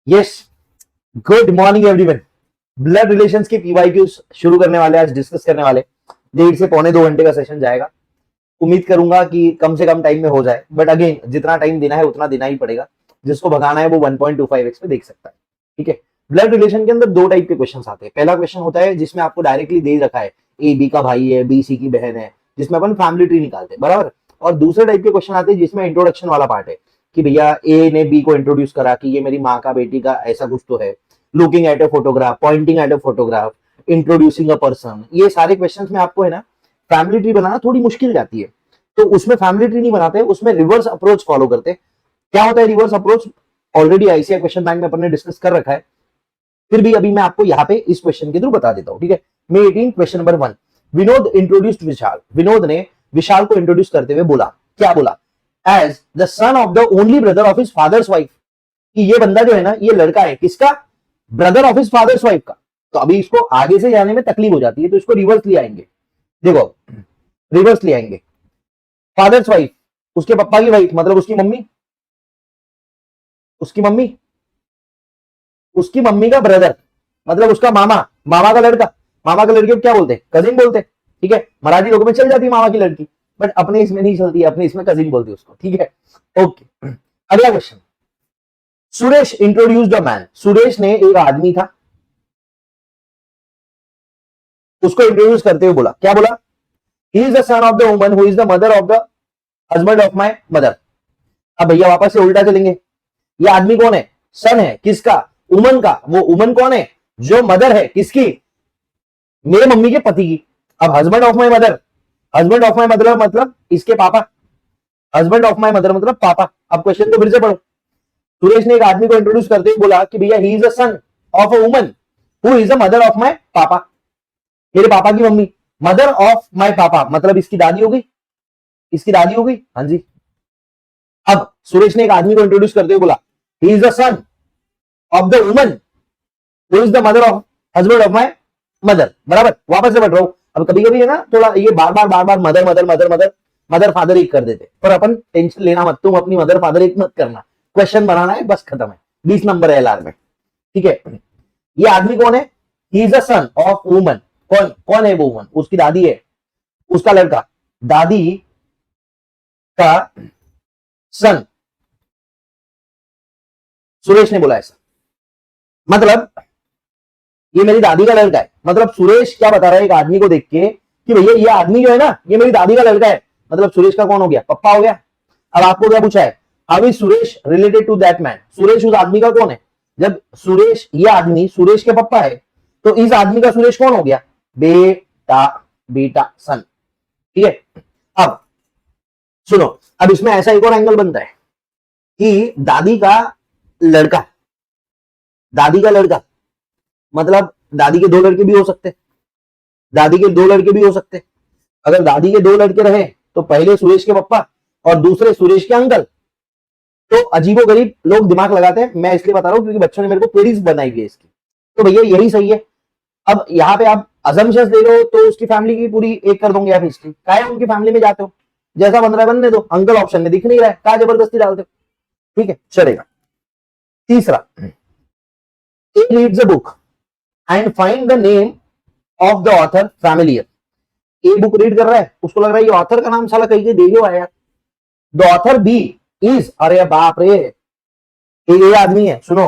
Yes, good morning everyone. Blood relations के PYQs शुरू करने वाले, आज डिस्कस करने वाले। 1.5 से पौने 2 घंटे का सेशन जाएगा। उम्मीद करूंगा कि कम से कम टाइम में हो जाए, बट अगेन जितना टाइम देना है उतना देना ही पड़ेगा। जिसको भगाना है वो 1.25x पे देख सकता है। ठीक है, ब्लड रिलेशन के अंदर दो टाइप के क्वेश्चन आते हैं। पहला क्वेश्चन होता है जिसमें आपको डायरेक्टली दे रखा है ए बी का भाई है, बी सी की बहन है, जिसमें अपन फैमिली ट्री निकालते हैं, बराबर। और दूसरे टाइप के क्वेश्चन आते हैं जिसमें इंट्रोडक्शन वाला पार्ट है कि भैया ए ने बी को इंट्रोड्यूस करा कि ये मेरी माँ का बेटी का ऐसा कुछ तो है, looking at a photograph, Poynting eight a photograph, introducing a person. ये सारे क्वेश्चंस में आपको है ना फैमिली ट्री बनाना थोड़ी मुश्किल जाती है, तो उसमें फैमिली ट्री नहीं बनाते, उसमें रिवर्स अप्रोच फॉलो करते। क्या होता है reverse approach? Already ICI question bank में अपन ने डिस्कस कर रखा है, फिर भी अभी मैं आपको यहाँ पे इस क्वेश्चन के थ्रू बता देता हूँ। ठीक है, May 18 question number 1। Vinod introduced Vishal. Vinod ने विशाल को इंट्रोड्यूस करते हुए बोला, क्या बोला? As the son of the only brother of his father's wife. कि ये बंदा जो है ना, ये लड़का है किसका? Brother of his father's wife का। तो अभी इसको आगे से जाने में तकलीफ हो जाती है, तो इसको रिवर्स ले आएंगे। देखो, रिवर्स ले आएंगे। फादर्स वाइफ, उसके पप्पा की वाइफ, मतलब उसकी मम्मी, उसकी मम्मी, उसकी मम्मी का ब्रदर, मतलब उसका मामा, मामा का लड़का। मामा के लड़के को क्या बोलते हैं? कजिन बोलते हैं। ठीक है, मराठी लोगों में चल जाती है मामा की लड़की, बट अपने इसमें नहीं चलती है, अपने इसमें कजिन बोलते हैं उसको। ठीक है, ओके। अगला question, Suresh introduced a man. Suresh ने एक आदमी था, उसको इंट्रोड्यूस करते हुए बोला, क्या बोला? He is the son of the woman who is the mother of the husband of my mother. अब भैया वापस से उल्टा चलेंगे। ये आदमी कौन है? सन है किसका? उमन का। वो उमन कौन है? जो मदर है किसकी? मेरे मम्मी के पति की। अब husband of my mother, husband of my mother मतलब इसके पापा, हस्बैंड ऑफ माई मदर मतलब पापा। अब क्वेश्चन को फिर से पढ़ो। सुरेश ने एक आदमी को इंट्रोड्यूस करते हुए बोला कि भैया ही is a son of a woman who is the mother of माई पापा। मेरे पापा की मम्मी, मदर ऑफ माई पापा मतलब इसकी दादी हो गई, इसकी दादी हो गई। हाँ जी। अब सुरेश ने एक आदमी को इंट्रोड्यूस करते हुए बोला he is the son of the woman who is the mother of husband of my mother. बराबर, वापस से बढ़ रहा हूं। अब कभी कभी है ना थोड़ा ये बार बार mother mother mother mother mother father एक कर देते, पर अपन टेंशन लेना मत, तुम अपनी मदर फादर एक मत करना, क्वेश्चन बनाना है, बस खत्म है। 20 नंबर है एलआर में। ठीक है, ये आदमी कौन है? ही is a son of woman. कौन कौन है वो वुमन? उसकी दादी है, उसका लड़का, दादी का सन। सुरेश ने बोला ऐसा, मतलब ये मेरी दादी का लड़का है। मतलब सुरेश क्या बता रहा है एक आदमी को देख के कि भैया ये आदमी जो है ना, ये मेरी दादी का लड़का है। मतलब सुरेश का कौन हो गया? पप्पा हो गया। अब आपको क्या पूछा है? How is Suresh related to that man? Suresh उस आदमी का कौन है? जब सुरेश, ये आदमी सुरेश के पप्पा है, तो इस आदमी का सुरेश कौन हो गया? बेटा, बेटा, सन। ठीक है, अब सुनो, अब इसमें ऐसा एक और एंगल बनता है कि दादी का लड़का, दादी का लड़का मतलब दादी के दो लड़के भी हो सकते, दादी के दो लड़के भी हो सकते। अगर दादी के दो लड़के रहे तो पहले सुरेश के पप्पा और दूसरे सुरेश के अंकल। तो अजीबो गरीब लोग दिमाग लगाते हैं, मैं इसलिए बता रहा हूं क्योंकि बच्चों ने मेरे को क्वेरीज बनाई है इसकी। तो भैया यही सही है। अब यहाँ पे आप अजम्पशंस ले लो तो उसकी फैमिली की पूरी एक कर दोगे आप हिस्ट्री, काहे उनकी फैमिली में जाते हो, जैसा बन रहा है बनने दो। अंकल ऑप्शन में दिख नहीं रहा है, कहा जबरदस्ती डालते हो। ठीक है, चलेगा। तीसरा, A reads a book and find the name of the author familiar. A book read कर रहा है, उसको लग रहा है ये ऑथर का नाम साला कहीं के दे हुआ है यार। द ऑथर बी इज, अरे बाप रे, ये आदमी है, सुनो,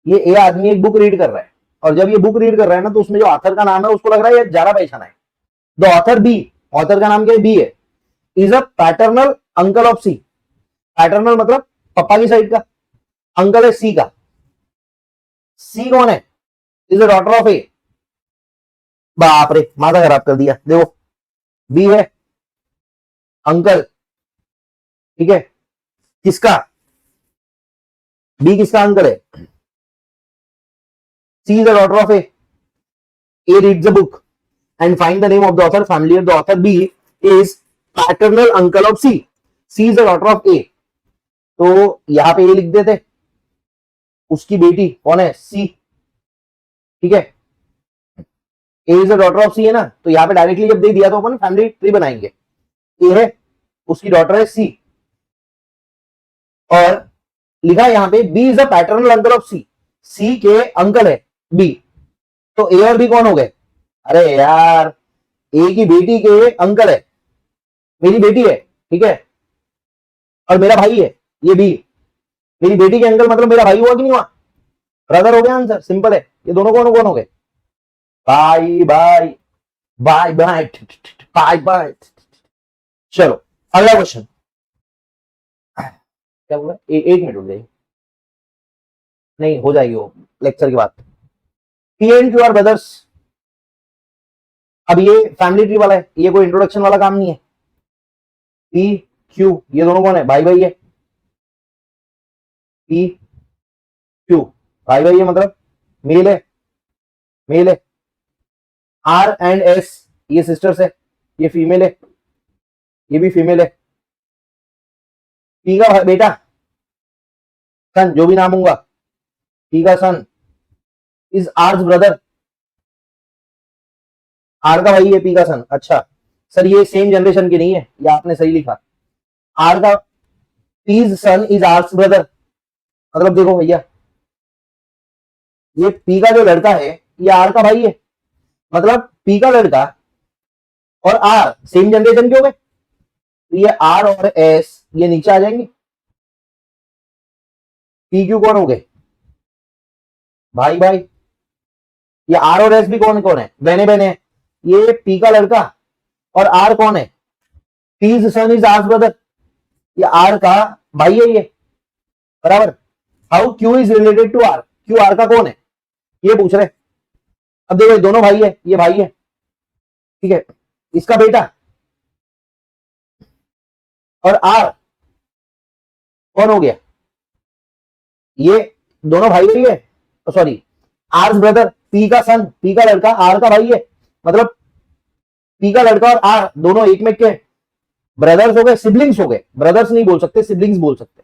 ये ए आदमी एक बुक रीड कर रहा है, और जब ये बुक रीड कर रहा है ना, तो उसमें जो ऑथर का नाम है उसको लग रहा है ये जारा पहचाना है। द ऑथर बी, ऑथर का नाम क्या है? बी है। Is a paternal uncle of C. Paternal मतलब पापा की साइड का, अंकल है सी का। सी कौन है? इज अ डॉटर ऑफ ए। बाप रे, माथा खराब कर दिया। देखो, बी है अंकल, ठीक है, किसका? बी किसका अंकल है? C is the daughter of A. A reads the book and find the name of the author family. The author B is paternal uncle of C. C is the daughter of A. तो यहां पे ए लिख देते, उसकी बेटी कौन है? सी। ठीक है, A is the daughter of सी है ना, तो यहां पे डायरेक्टली जब दे दिया तो अपन फैमिली ट्री बनाएंगे। ए है, उसकी डॉटर है सी, और लिखा है यहां पे B is the paternal uncle of C, C के अंकल है बी, तो ए और बी कौन हो गए? अरे यार, ए की बेटी के अंकल है, मेरी बेटी है, ठीक है, और मेरा भाई है ये बी, मेरी बेटी के अंकल मतलब मेरा भाई हुआ कि नहीं हुआ? ब्रदर हो गया, आंसर सिंपल है। ये दोनों कौन हो गए? भाई भाई बाय बाय बाय बाय। चलो अगला क्वेश्चन, क्या बोला? एक मिनट रुक जाइए, नहीं हो जाएगी वो लेक्चर के बाद। P and Q are brothers. अब ये फैमिली ट्री वाला है, ये कोई इंट्रोडक्शन वाला काम नहीं है। पी क्यू ये दोनों कौन है? भाई भाई है। पी क्यू भाई भाई है, मतलब मेल है, मेल है। आर एंड एस ये सिस्टर्स है, ये फीमेल है, ये भी फीमेल है। पी का बेटा सन, जो भी नाम होगा, पी का सन इज आर्स ब्रदर, आर का भाई है पी का सन। अच्छा सर ये सेम जनरेशन के नहीं है, ये आपने सही लिखा। आर का P's son is R's brother, मतलब देखो भैया, ये पी का जो लड़का है ये आर का भाई है, मतलब पी का लड़का और आर सेम जनरेशन के हो गए, तो ये आर और एस ये नीचे आ जाएंगे। पी क्यू कौन हो गए? भाई भाई। ये आर और एस भी कौन कौन है? बहने बहने। ये पी का लड़का और आर कौन है? P's son is R's brother, ये आर का भाई है ये, बराबर। How Q is related to R, Q R का कौन है ये पूछ रहे। अब देखो दोनों भाई है, ये भाई है, ठीक है, इसका बेटा और आर कौन हो गया? ये दोनों भाई भाई है, सॉरी आर्स ब्रदर, पी का सन, पी का लड़का, आर का भाई है, मतलब पी का लड़का और आर दोनों एक में के ब्रदर्स हो गए, सिबलिंग्स हो गए। ब्रदर्स नहीं बोल सकते, सिबलिंग्स बोल सकते,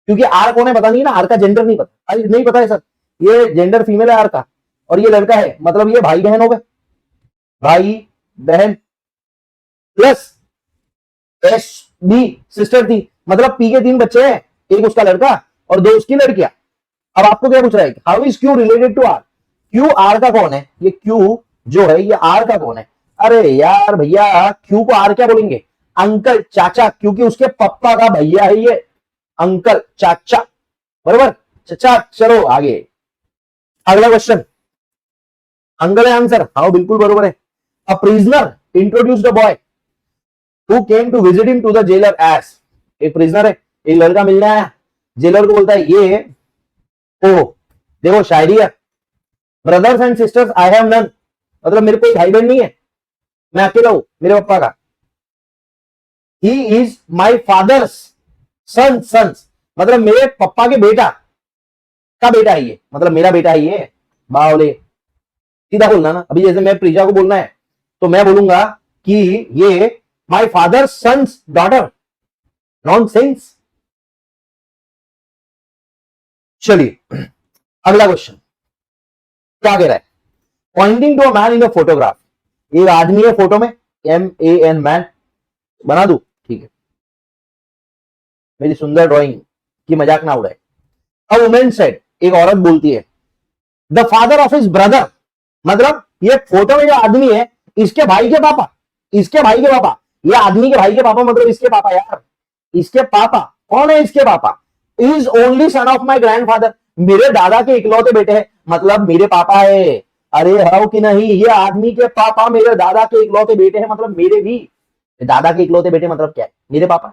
क्योंकि आर कौन है पता नहीं ना, आर का जेंडर नहीं पता। अरे नहीं पता है सर, ये जेंडर फीमेल है आर का, और ये लड़का है, मतलब ये भाई बहन हो गए, भाई बहन प्लस एस बी सिस्टर थी, मतलब पी के 3 बच्चे हैं, एक उसका लड़का और 2 उसकी लड़कियां। अब आपको क्या पूछ रहा है, how is Q related to R, Q R का कौन है? ये क्यू जो है ये आर का कौन है? अरे यार भैया, क्यू को आर क्या बोलेंगे? अंकल चाचा, क्योंकि उसके पप्पा का भैया है ये, अंकल चाचा, बराबर। चाचा चलो आगे अगला क्वेश्चन। अंकल है आंसर, हाँ बिल्कुल बरोबर है। A prisoner introduced a boy who came to visit him to the jailer as, एक प्रिजनर है, एक लड़का मिल रहा है, जेलर को बोलता है ये ओ, देखो शायरी है, brothers and sisters I have none, मतलब मेरे कोई भाई बहन नहीं है, मैं अकेला हूं मेरे पापा का। He is my father's son, son's मतलब मेरे पापा के बेटा का बेटा है ये, मतलब मेरा बेटा है ये, बावले। सीधा बोलना ना, अभी जैसे मैं प्रिजा को बोलना है तो मैं बोलूंगा कि ये my father son's daughter, nonsense. चलिए अगला क्वेश्चन क्या कह रहा है, pointing to a man in a photograph, एक आदमी है फोटो में, MAN मैन, बना दू? ठीक है, मेरी सुंदर ड्राइंग की मजाक ना उड़ाए। अ वुमेन सेड, एक औरत बोलती है, the father of his brother, मतलब ये फोटो में जो आदमी है इसके भाई के पापा, इसके भाई के पापा, ये आदमी के भाई के पापा मतलब इसके पापा, यार इसके पापा कौन है? इसके पापा is only son of my grandfather, मेरे दादा के इकलौते बेटे हैं, मतलब मेरे पापा है। अरे हो कि नहीं, ये आदमी के पापा मेरे दादा के इकलौते बेटे हैं, मतलब मेरे भी दादा के इकलौते बेटे, मतलब क्या है? मेरे पापा।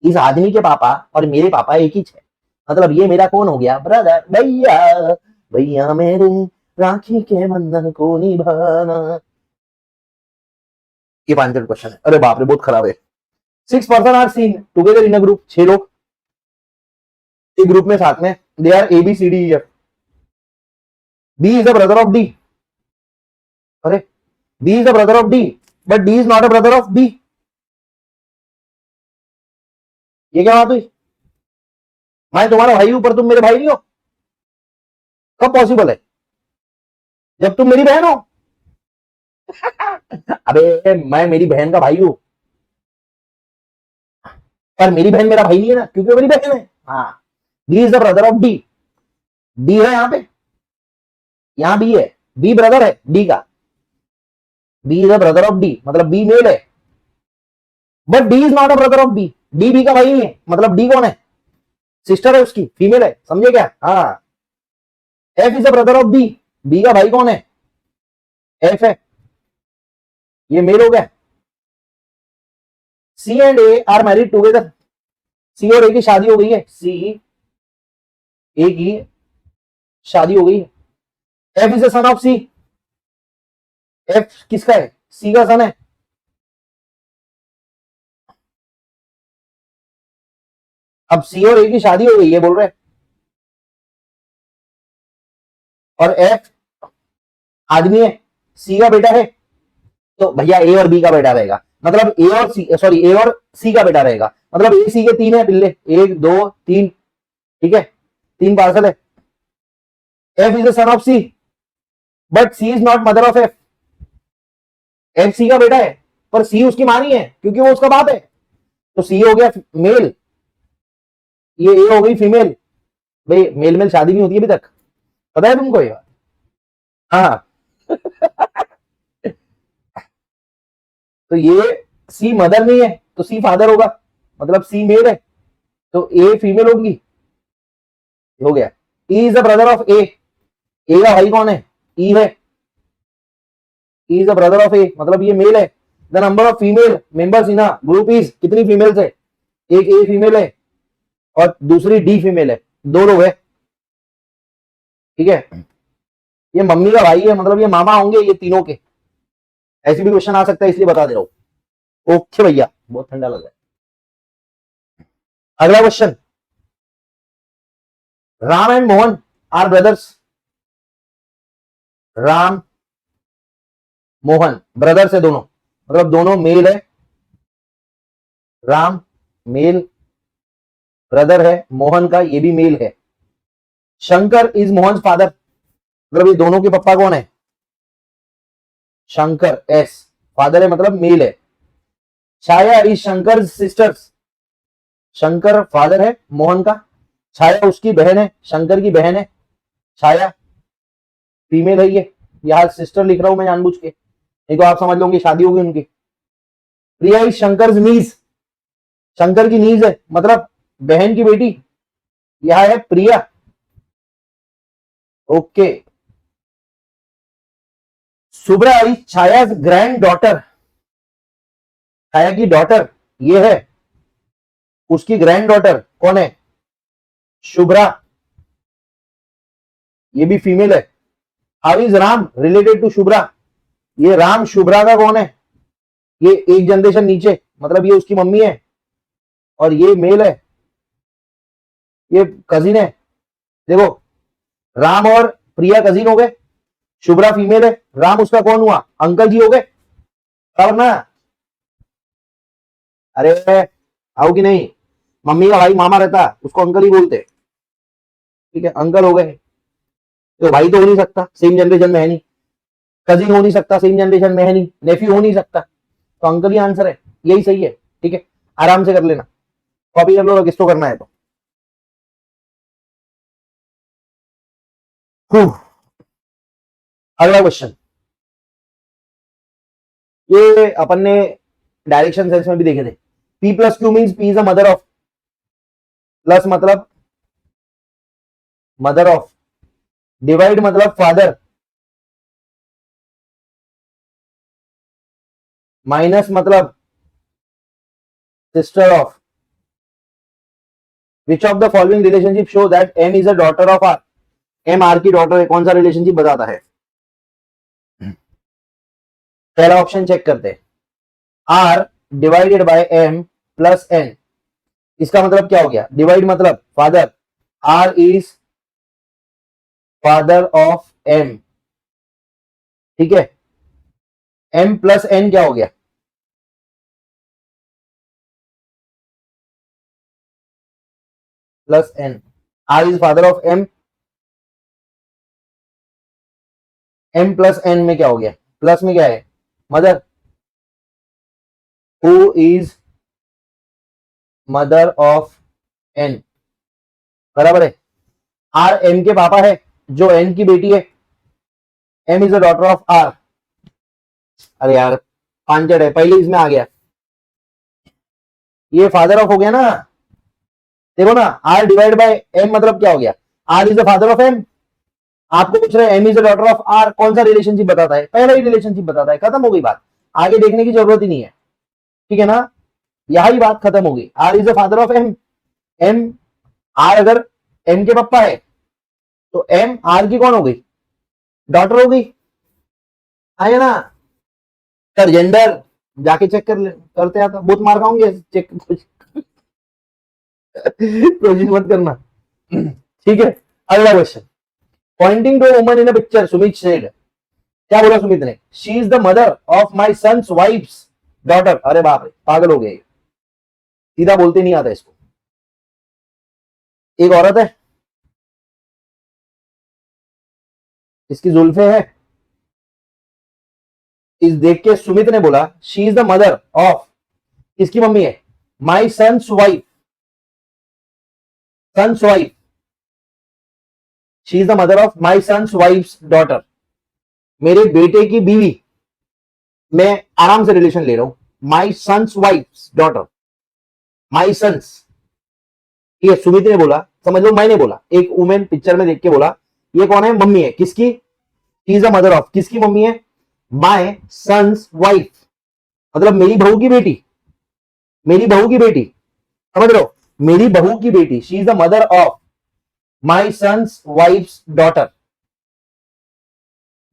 इस आदमी के पापा और मेरे पापा एक ही है, मतलब ये मेरा कौन हो गया? ब्रदर, भैया भैया मेरे राखी के बंधन को निभाना। ये 5 क्वेश्चन है, अरे बाप रे बहुत खराब है। 6 person are seen together in a group, 6 लोग एक ग्रुप में साथ में, they are ABCDEF, B is a brother of D, अरे B is a brother of D but D is not a brother of B, ये क्या बात हुई? मैं तुम्हारा भाई हूं पर तुम मेरे भाई नहीं हो, कब पॉसिबल है? जब तुम मेरी बहन हो। अबे मैं मेरी बहन का भाई हूं, पर मेरी बहन मेरा भाई नहीं है ना, क्योंकि वो मेरी बहन है। हाँ B is the brother of D. D है यहां बी है, बी ब्रदर है डी का, B is the brother of D, मतलब बी मेल है, but D is not a brother of B, D B का भाई नहीं है, मतलब डी कौन है, सिस्टर है उसकी, फीमेल है, समझे क्या। हाँ, F is the brother of B, B का भाई कौन है, एफ है, ये मेल हो गया। C and A are married together, C और ए की शादी हो गई है, सी ए की शादी हो गई है। F is the son of C, F किसका है, सी का सन है। अब सी और ए की शादी हो गई है बोल रहे, और एफ आदमी है, सी का बेटा है, तो भैया ए और बी का बेटा रहेगा, मतलब ए और सी, सॉरी ए और सी का बेटा रहेगा, मतलब ए सी के तीन है पिल्ले, एक दो तीन, ठीक है, तीन पार्सल है। F is the son of C, but C is not mother of F, F C का बेटा है पर सी उसकी मां नहीं है क्योंकि वो उसका बाप है, तो सी हो गया मेल, ये ए हो गई फीमेल। भाई मेल मेल शादी नहीं होती अभी तक, पता है तुमको ये बात। हाँ तो ये सी मदर नहीं है तो सी फादर होगा, मतलब सी मेल है तो ए फीमेल होगी, हो गया। E is the brother of A, A का भाई कौन है, ई है, E is the brother of A, मतलब ये मेल है। The number of female members in a group is, कितनी फीमेल्स है, एक ए फीमेल है और दूसरी डी फीमेल है, दो लोग है, ठीक है। ये मम्मी का भाई है, मतलब ये मामा होंगे ये तीनों के, ऐसे भी क्वेश्चन आ सकता है इसलिए बता दे रहा हूं। ओके भैया, बहुत ठंडा लग रहा है। अगला question, Ram and Mohan are brothers, Ram Mohan brothers है दोनों, मतलब दोनों मेल है, राम मेल ब्रदर है, मोहन का ये भी मेल है। शंकर इज मोहन फादर, मतलब ये दोनों के पापा कौन है, शंकर एस, फादर है मतलब मेल है। Chhaya is Shankar sisters, Shankar father है मोहन का, छाया उसकी बहन है, शंकर की बहन है, छाया फीमेल है ये, यहां सिस्टर लिख रहा हूं मैं जानबूझ के, नहीं तो आप समझ लोगे शादी होगी उनकी। प्रिया इज शंकर नीज, शंकर की नीज है मतलब बहन की बेटी, यह है Priya. Okay, Subra is Chhaya granddaughter, Chhaya की डॉटर ये है, उसकी ग्रैंड डॉटर कौन है, शुभ्रा, ये भी फीमेल है। How is Ram related to Shubhra, ये राम शुभ्रा का कौन है, ये एक जनरेशन नीचे, मतलब ये उसकी मम्मी है और ये मेल है, ये कजिन है। देखो राम और प्रिया कजिन हो गए, शुभ्रा फीमेल है, राम उसका कौन हुआ, अंकल जी हो गए, और ना, अरे आओ कि नहीं, मम्मी का भाई मामा रहता उसको अंकल ही बोलते, ठीक है, अंकल हो गए, तो भाई तो हो नहीं सकता सेम जनरेशन में है नहीं, कजिन हो नहीं सकता सेम जनरेशन में है नहीं, नेफ्यू हो नहीं सकता, तो अंकल ही आंसर है, यही सही है, ठीक है, आराम से कर लेना, कॉपी कर लो अगर किसको करना है तो। अगला क्वेश्चन, ये अपन ने डायरेक्शन सेंस में भी देखे थे, P plus Q means P is the mother of, plus मतलब मदर ऑफ, डिवाइड मतलब फादर, माइनस मतलब sister of. Which of the following relationship show that M is a daughter of R, M R की daughter है, कौन सा relationship बताता है। पहला ऑप्शन चेक करते हैं, R divided by M plus N, इसका मतलब क्या हो गया, डिवाइड मतलब father, R is father of M, ठीक है, एम प्लस एन क्या हो गया, plus N, R is father of M, M plus N में क्या हो गया, प्लस में क्या है mother, who is mother of N, बराबर है। आर एम के पापा है, जो एन की बेटी है, M is the daughter of R. अरे यार पांचट है, पहले इसमें आ गया, ये फादर ऑफ हो गया ना। देखो ना, आर डिवाइड बाय एम मतलब क्या हो गया, R is the father of M. आपको पूछ रहे हैं M is the daughter of R, कौन सा रिलेशनशिप बताता है, पहला ही रिलेशनशिप बताता है, खत्म हो गई बात, आगे देखने की जरूरत ही नहीं है, ठीक है ना, यही बात खत्म हो गई। R is the father of M, M, R अगर एम के पापा है तो एम आर की कौन हो गई, डॉटर हो गई, आया ना। सर जेंडर जाके चेक कर ले, करते आता, बहुत मार खाऊंगे चेक कोशिश मत करना, ठीक है। अगला question, pointing to woman in a picture, Sumit said, क्या बोला सुमित ने, she is the mother of my son's wife's daughter. अरे बाप रे, पागल हो गए, सीधा बोलते नहीं आता इसको। एक औरत है, इसकी जुल्फे है, इस देख के सुमित ने बोला she is the mother of, किसकी मम्मी है, my son's wife, son's wife, she is the mother of my son's wife's daughter, मेरे बेटे की बीवी, मैं आराम से रिलेशन ले रहा हूं, माई सन्स वाइफ्स डॉटर, माई सन्स, ठीक है। सुमित ने बोला, समझ लो मैंने बोला, एक वुमेन पिक्चर में देख के बोला ये कौन है, मम्मी है, किसकी, she is the mother of, किसकी मम्मी है, माई सन्स वाइफ, मतलब मेरी बहू की बेटी, मेरी बहू की बेटी, समझ लो, मेरी बहू की बेटी, she is the mother of my son's wife's daughter,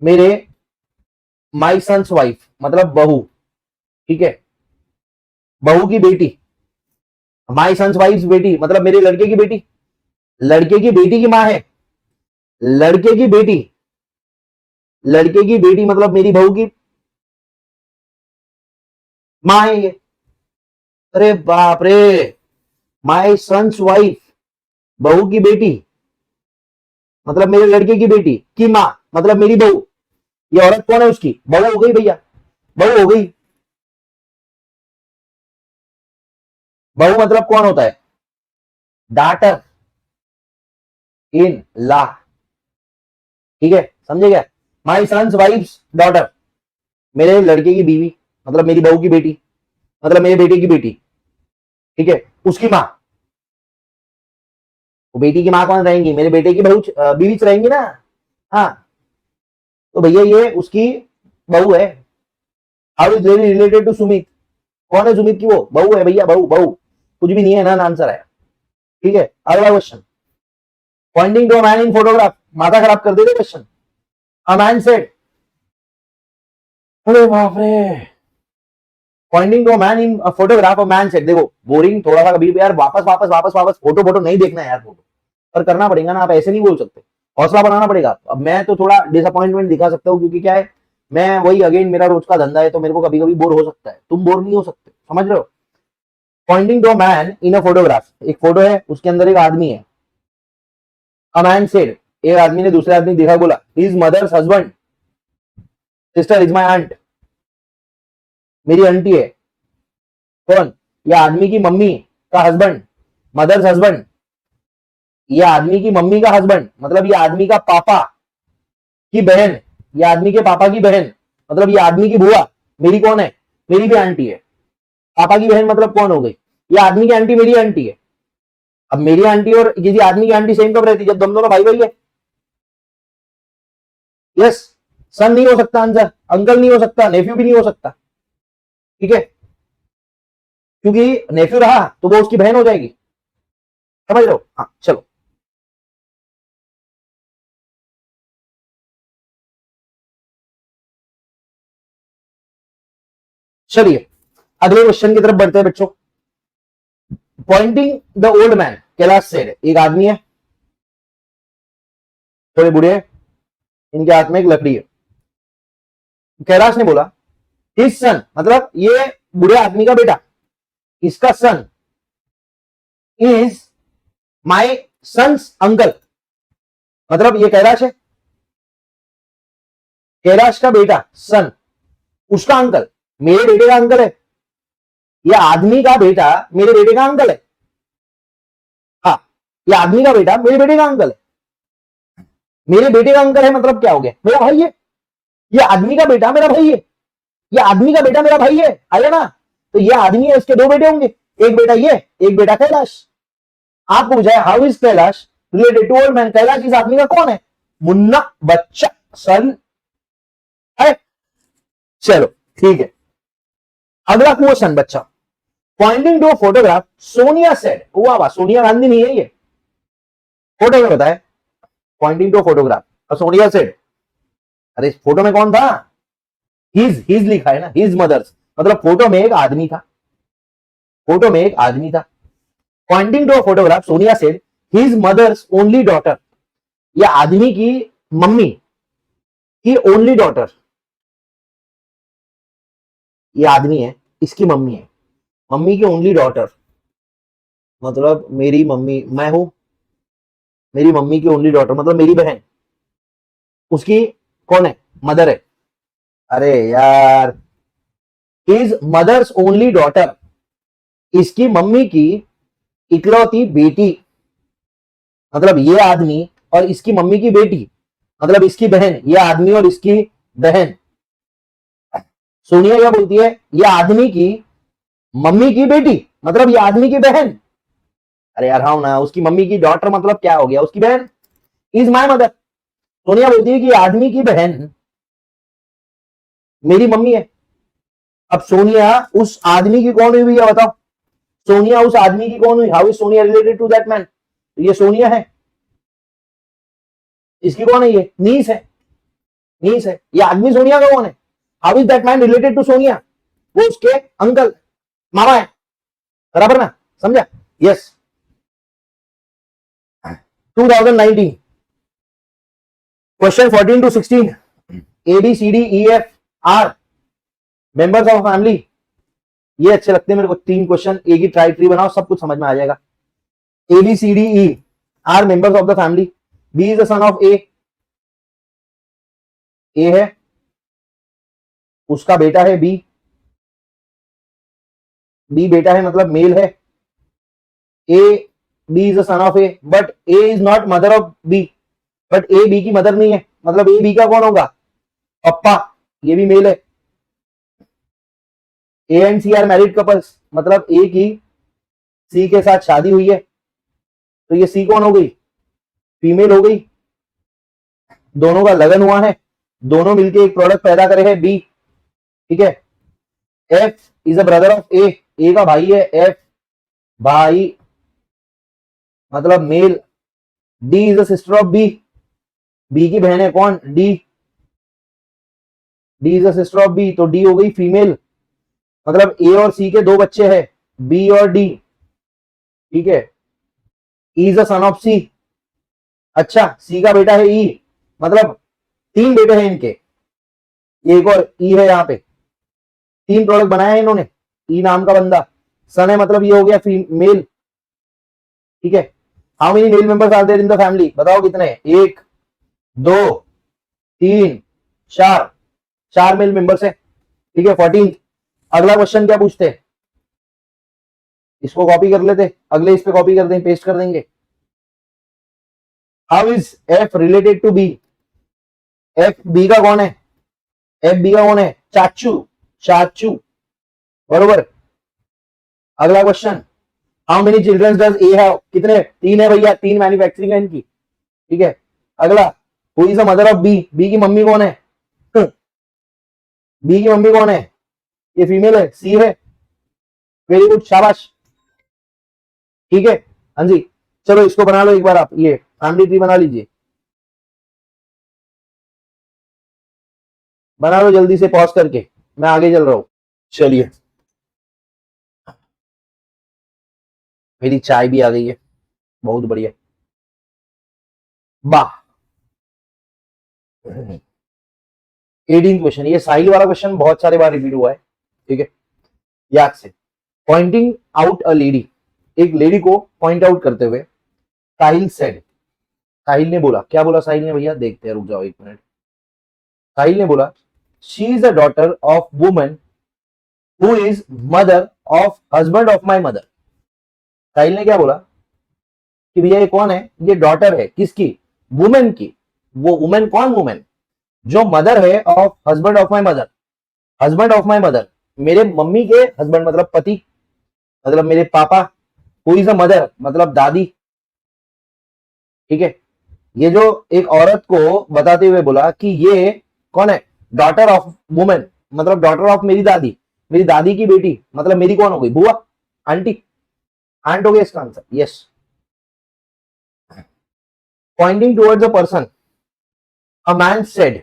मेरे माई सन्स वाइफ मतलब बहू, ठीक है, बहू की बेटी, माई सन्स वाइफ बेटी मतलब मेरे लड़के की बेटी, लड़के की बेटी की मां है, लड़के की बेटी, लड़के की बेटी मतलब मेरी बहू की मां है ये। अरे बाप रे, माई सन्स वाइफ, बहू की बेटी मतलब मेरे लड़के की बेटी की मां मतलब मेरी बहू, ये औरत कौन है, उसकी बहू हो गई भैया, बहू हो गई। बहू मतलब कौन होता है, डाटर इन ला, ठीक है, समझे क्या, माई सन्स वाइफ डॉटर, मेरे लड़के की बीवी मतलब मेरी बहू की बेटी मतलब मेरे बेटे की बेटी, ठीक है, उसकी मां, वो बेटी की मां कौन रहेंगी, मेरे बेटे की बहू बीवी रहेंगी ना, हाँ, तो भैया ये उसकी बहू है। How is very related to Sumit, कौन है सुमित की, वो बहू है भैया, बहू, बहू कुछ भी नहीं है ना, आंसर है, ठीक है। अगला question, pointing to a man in photograph, माथा खराब कर देते क्वेश्चन, अ मैन सेड, अरे बाप रे, pointing to a man in photograph, a man said, देखो बोरिंग थोड़ा सा कभी यार, वापस वापस वापस वापस फोटो फोटो नहीं देखना है यार, फोटो पर करना पड़ेगा ना, आप ऐसे नहीं बोल सकते, हौसला बनाना पड़ेगा। अब मैं तो थोड़ा डिसअपॉइंटमेंट दिखा सकता हूँ क्योंकि क्या है, मैं वही अगेन मेरा रोज का धंधा है, तो मेरे को कभी कभी बोर हो सकता है, तुम बोर नहीं हो सकते, समझ रहे हो। Pointing to a man in a photograph, एक फोटो है उसके अंदर एक आदमी है, अ मैन सेड, एक आदमी ने दूसरे आदमी देखा बोला, his mother's husband, sister is my aunt, मेरी आंटी है, कौन, ये आदमी की मम्मी का हस्बैंड, मदर्स हस्बैंड, ये आदमी की मम्मी का हस्बैंड मतलब ये आदमी का पापा की बहन, ये आदमी के पापा की बहन मतलब ये आदमी की बुआ, मेरी कौन है, मेरी भी आंटी है, पापा की बहन मतलब कौन हो गई, ये आदमी की आंटी मेरी आंटी है। अब मेरी आंटी और किसी आदमी की आंटी सेम कब रहती, जब दोनों भाई भाई है, यस, सन नहीं हो सकता आंसर, अंकल नहीं हो सकता, नेफ्यू भी नहीं हो सकता, ठीक है, क्योंकि नेफ्यू रहा तो वो उसकी बहन हो जाएगी, समझ रहे हो, हाँ चलो। चलिए अगले क्वेश्चन की तरफ बढ़ते हैं बच्चों। Poynting the old man, Kailash said, एक आदमी है, थोड़े बूढ़े हैं, इनके हाथ में एक लकड़ी है, कैलाश ने बोला हिज सन मतलब ये बूढ़े आदमी का बेटा, इसका सन इज माई सन्स अंकल, मतलब ये कैलाश है, कैलाश का बेटा सन उसका अंकल, मेरे बेटे का अंकल है, ये आदमी का बेटा मेरे बेटे का अंकल है, हाँ, ये आदमी का बेटा मेरे बेटे का अंकल है, मेरे बेटे का अंकल है, मतलब क्या हो गया, मेरा भाई है। ये आदमी का बेटा मेरा भाई है, ये आदमी का बेटा मेरा भाई है, आया ना। तो ये आदमी है, उसके दो बेटे होंगे, एक बेटा ये, एक बेटा कैलाश। आपको पूछा है how is Kailash related to old man, Kailash इस आदमी का कौन है, मुन्ना, बच्चा, सन है। चलो ठीक है, अगला क्वेश्चन बच्चा, pointing to photograph Sonia said, वाह वाह, सोनिया गांधी नहीं है ये, फोटो में बताए, पॉइंटिंग टू फोटोग्राफ और सोनिया सेड, अरे फोटो में कौन था, हिज लिखा है ना, हिज मदर्स, मतलब फोटो में एक आदमी था, फोटो में एक आदमी था। Pointing to photograph Sonia said his mother's only daughter, ये आदमी की मम्मी की ओनली डॉटर, ये आदमी है, इसकी मम्मी है, मम्मी की ओनली डॉटर, मतलब मेरी मम्मी, मैं हूं मेरी मम्मी की ओनली डॉटर, मतलब मेरी बहन, उसकी कौन है, मदर है। अरे यार, हिज मदर्स ओनली डॉटर, इसकी मम्मी की इकलौती बेटी, मतलब ये आदमी और इसकी मम्मी की बेटी, मतलब इसकी बहन, ये आदमी और इसकी बहन। सोनिया क्या बोलती है, ये आदमी की मम्मी की बेटी, मतलब ये आदमी की बहन। अरे यार हाँ ना, उसकी मम्मी की डॉटर मतलब क्या हो गया, उसकी बहन, इज माय मदर। सोनिया बोलती है कि आदमी की बहन मेरी मम्मी है। अब सोनिया उस आदमी की कौन हुई भैया बताओ, सोनिया उस आदमी की कौन हुई, how is Sonia related to that man, तो ये सोनिया है, इसकी कौन है, ये नीस है, नीस है। ये आदमी सोनिया का कौन है, how is that man related to Sonia, वो उसके अंकल, मामा है, बराबर ना, समझा। Yes, 2019 question 14 to 16, A B C D E F are members of family, ये अच्छे लगते हैं मेरे को, तीन क्वेश्चन एक ही ट्राई ट्री बनाओ, सब कुछ समझ में आ जाएगा। A B C D E are members of the family, B is the son of A है, उसका बेटा है बी, बी बेटा है मतलब मेल है, A B is the son of A, but A is not mother of B, but A B की mother नहीं है, मतलब ए बी का कौन होगा, पप्पा, ये भी मेल है। A and C are married couples, मतलब ए की सी के साथ शादी हुई है, तो ये सी कौन हो गई, फीमेल हो गई, दोनों का लगन हुआ है, दोनों मिलके एक प्रोडक्ट पैदा करे है बी, ठीक है। F is a brother of A का भाई है एफ, भाई मतलब male, D is a sister of B, B की बहन है कौन, D, D is a sister of B, तो डी हो गई फीमेल, मतलब ए और सी के दो बच्चे हैं, बी और डी, ठीक है। E is a son of सी, अच्छा सी का बेटा है ई, मतलब तीन बेटे हैं इनके, एक और ई है यहाँ पे, तीन प्रोडक्ट बनाया है इन्होंने, ई नाम का बंदा, सन है मतलब ये हो गया फीमेल, ठीक है। How many male members are there in the family, बताओ कितने, एक, दो, तीन, चार, चार मेल मेंबर्स है, ठीक है। 14, अगला क्वेश्चन क्या पूछते हैं, इसको कॉपी कर लेते, अगले इस पे कॉपी कर देंगे, पेस्ट कर देंगे। How is F related to B, F B का कौन है, एफ बी का कौन है, चाचू, चाचू, बरोबर। अगला question, how many children does A have, कितने, तीन है भैया, तीन मैन्युफैक्चरिंग है इनकी, ठीक है। अगला, who is the mother of B, B की मम्मी कौन है, बी की मम्मी कौन है, ये फीमेल है, सी है, वेरी गुड, शाबाश, ठीक है। हाँ जी, चलो इसको बना लो एक बार आप, ये फैमिली ट्री बना लीजिए, बना लो जल्दी से पॉज करके, मैं आगे चल रहा हूं। चलिए, मेरी चाय भी आ गई है, बहुत बढ़िया, वाह। 18 क्वेश्चन, ये साहिल वाला क्वेश्चन बहुत सारे बार रिपीट हुआ है, ठीक है, याद से। पॉइंटिंग आउट अ लेडी, एक लेडी को पॉइंट आउट करते हुए, साहिल सेड, साहिल ने बोला, क्या बोला साहिल ने भैया, देखते हैं, रुक जाओ एक मिनट। साहिल ने बोला, she is a daughter of woman who is mother of husband of my mother. Sahil ने क्या बोला, कि भैया ये कौन है, ये डॉटर है किसकी, वुमेन की। वो वुमेन कौन, वुमेन जो मदर है of husband of my mother, husband of my mother, मेरे मम्मी के हस्बैंड मतलब पति, मतलब मेरे पापा, हु इज अ मदर मतलब दादी। ठीक है, ये जो एक औरत को बताते हुए बोला कि ये कौन है, डॉटर ऑफ वुमेन, मतलब डॉटर ऑफ मेरी दादी की बेटी, मतलब मेरी कौन हो गई, बुआ, आंटी, आंट हो गया इसका answer, yes. Pointing towards a person, a man said,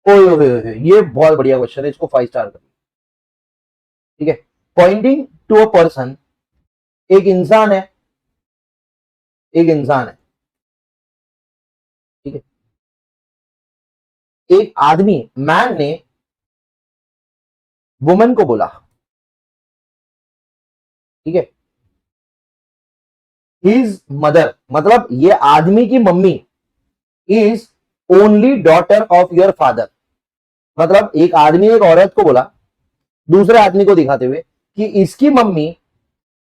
ओए ये बहुत बढ़िया क्वेश्चन है, इसको 5 स्टार कर। ठीक है, पॉइंटिंग टू अ पर्सन, एक इंसान है, एक इंसान है, ठीक है, एक आदमी, मैन ने वुमन को बोला, ठीक है, हिज मदर मतलब ये आदमी की mummy is only daughter of your father, मतलब एक आदमी एक औरत को बोला दूसरे आदमी को दिखाते हुए कि इसकी mummy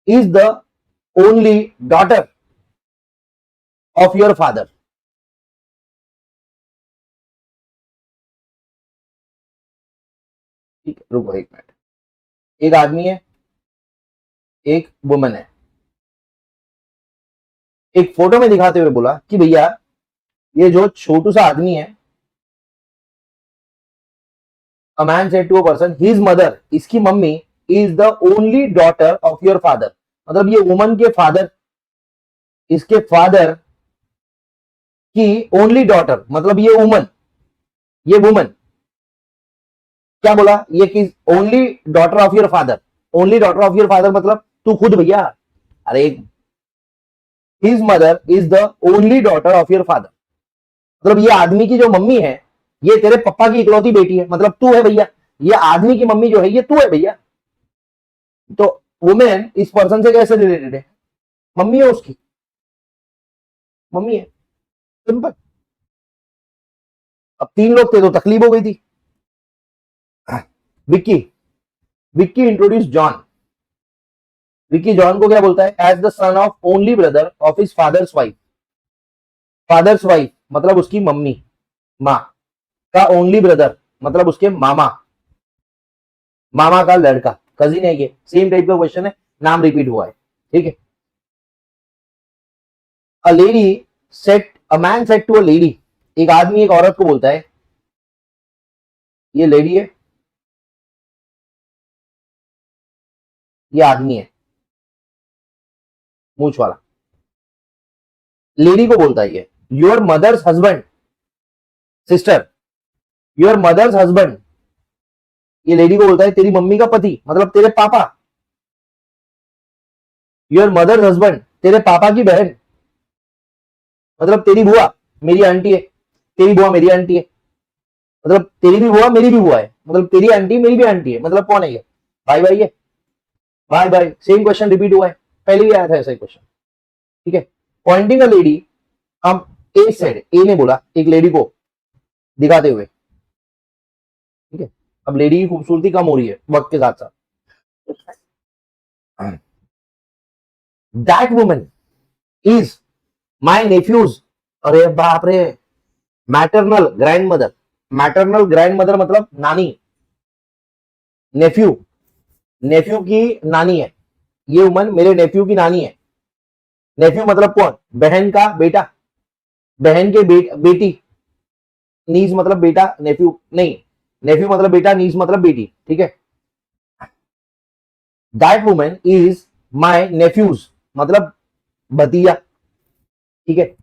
is the only daughter of your father. ठीक है, रुको एक मिनट, एक आदमी है, एक वुमन है, एक फोटो में दिखाते हुए बोला कि भैया ये जो छोटू सा आदमी है, a man said to a person his mother, इसकी mummy is the only daughter of your father, मतलब ये वुमन के फादर, इसके फादर की ओनली डॉटर, मतलब ये वुमन क्या बोला, ये किस, only daughter of your father, only daughter of your father मतलब तू खुद भैया, अरे his mother is the only daughter of your father, मतलब ये आदमी की जो मम्मी है ये तेरे पप्पा की इकलौती बेटी है, मतलब तू है भैया, ये आदमी की मम्मी जो है ये तू है भैया। तो वुमेन इस पर्सन से कैसे रिलेटेड है, मम्मी है उसकी, मम्मी है, सिंपल। अब 3 लोग थे तो तकलीफ हो गई थी। Vicky, Vicky introduce John, Vicky John को क्या बोलता है, as the son of only brother of his father's wife, father's wife मतलब उसकी मम्मी, माँ का ओनली ब्रदर मतलब उसके मामा, मामा का लड़का, कजिन है, ये सेम टाइप का क्वेश्चन है, नाम रिपीट हुआ है। ठीक है, a lady said, a man said to a lady, एक आदमी एक औरत को बोलता है, ये लेडी है, ये आदमी है मूछ वाला, लेडी को बोलता है ये, your mother's husband, sister, your mother's husband, ये लेडी को बोलता है तेरी मम्मी का पति मतलब तेरे पापा, योर मदर्स हस्बैंड तेरे पापा की बहन, मतलब तेरी बुआ मेरी आंटी है, तेरी बुआ मेरी आंटी है, मतलब तेरी भी बुआ मेरी भी बुआ है, मतलब तेरी आंटी मेरी भी आंटी है, मतलब कौन है ये, भाई भाई है, भाई भाई। सेम क्वेश्चन रिपीट हुआ है, पहले भी आया था ऐसा ही क्वेश्चन। ठीक है, पॉइंटिंग अ लेडी, हम ए सेड, ए ने बोला एक लेडी को दिखाते हुए, ठीक है, अब लेडी की खूबसूरती कम हो रही है वक्त के साथ साथ, that woman is my nephews, अरे बाप रे, maternal grand mother, maternal grand mother मतलब नानी, नेफ्यू, नेफ्यू की नानी है, ये वुमन मेरे नेफ्यू की नानी है, नेफ्यू मतलब कौन, बहन का बेटा, बहन के बेटी, नीज मतलब बेटा, नेफ्यू नहीं, नेफ्यू मतलब बेटा, नीज मतलब बेटी। ठीक है, that woman is my nephews मतलब भतीजा, ठीक है,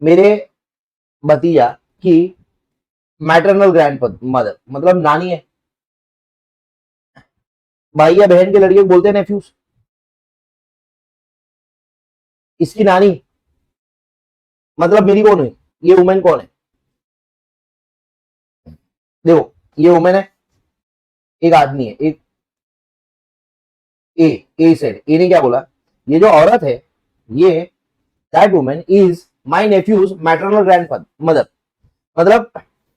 मेरे भतीजा की मैटरनल ग्रैंड मदर मतलब नानी है, भाई या बहन के लड़के को बोलते हैं नेफ्यूज, इसकी नानी मतलब मेरी कौन हुई, ये वुमेन कौन है, देखो ये वुमेन है, एक आदमी है, एक ए, ए सेड, ए ने क्या बोला, ये जो औरत है ये, that woman is my nephew's maternal grand mother, मतलब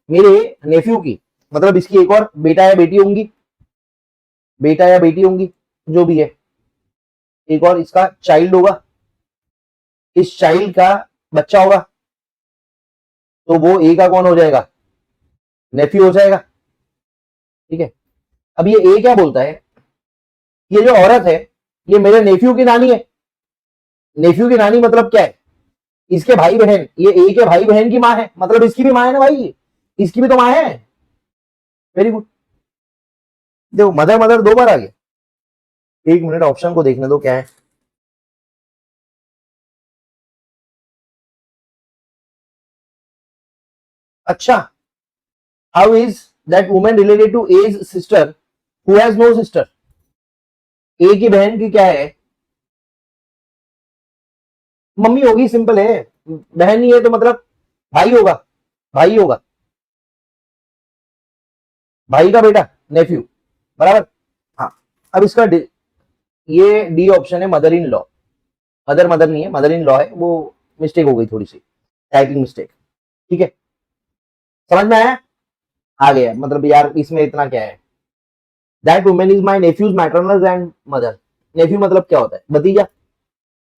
मेरे नेफ्यू की, मतलब इसकी एक और बेटा या बेटी होंगी, बेटा या बेटी होंगी जो भी है, एक और इसका चाइल्ड होगा, इस चाइल्ड का बच्चा होगा, तो वो ए का कौन हो जाएगा, नेफ्यू हो जाएगा। ठीक है, अब ये ए क्या बोलता है, ये जो औरत है ये मेरे नेफ्यू की नानी है। नेफ्यू की नानी मतलब क्या है, इसके भाई बहन, ये ए के भाई बहन की माँ है, मतलब इसकी भी माँ है ना भाई, इसकी भी तो माँ है। Very good. देखो मदर मदर दो बार आ गया। एक मिनट ऑप्शन को देखने दो क्या है। अच्छा, how is that women related to as sister who has no sister. A की बहन की क्या है, मम्मी होगी, सिंपल है। बहन नहीं है तो मतलब भाई होगा, भाई होगा, भाई का बेटा, नेफ्यू, बराबर। हाँ, अब इसका ये डी ऑप्शन है, mother in law. Mother mother नहीं है, मदर इन लॉ है, वो मिस्टेक हो गई थोड़ी सी, टाइपिंग मिस्टेक। ठीक है, समझ में आया, आ गया, मतलब यार इसमें इतना क्या है। That women is my nephew's maternal grandmother. Nephew मतलब क्या होता है, भतीजा,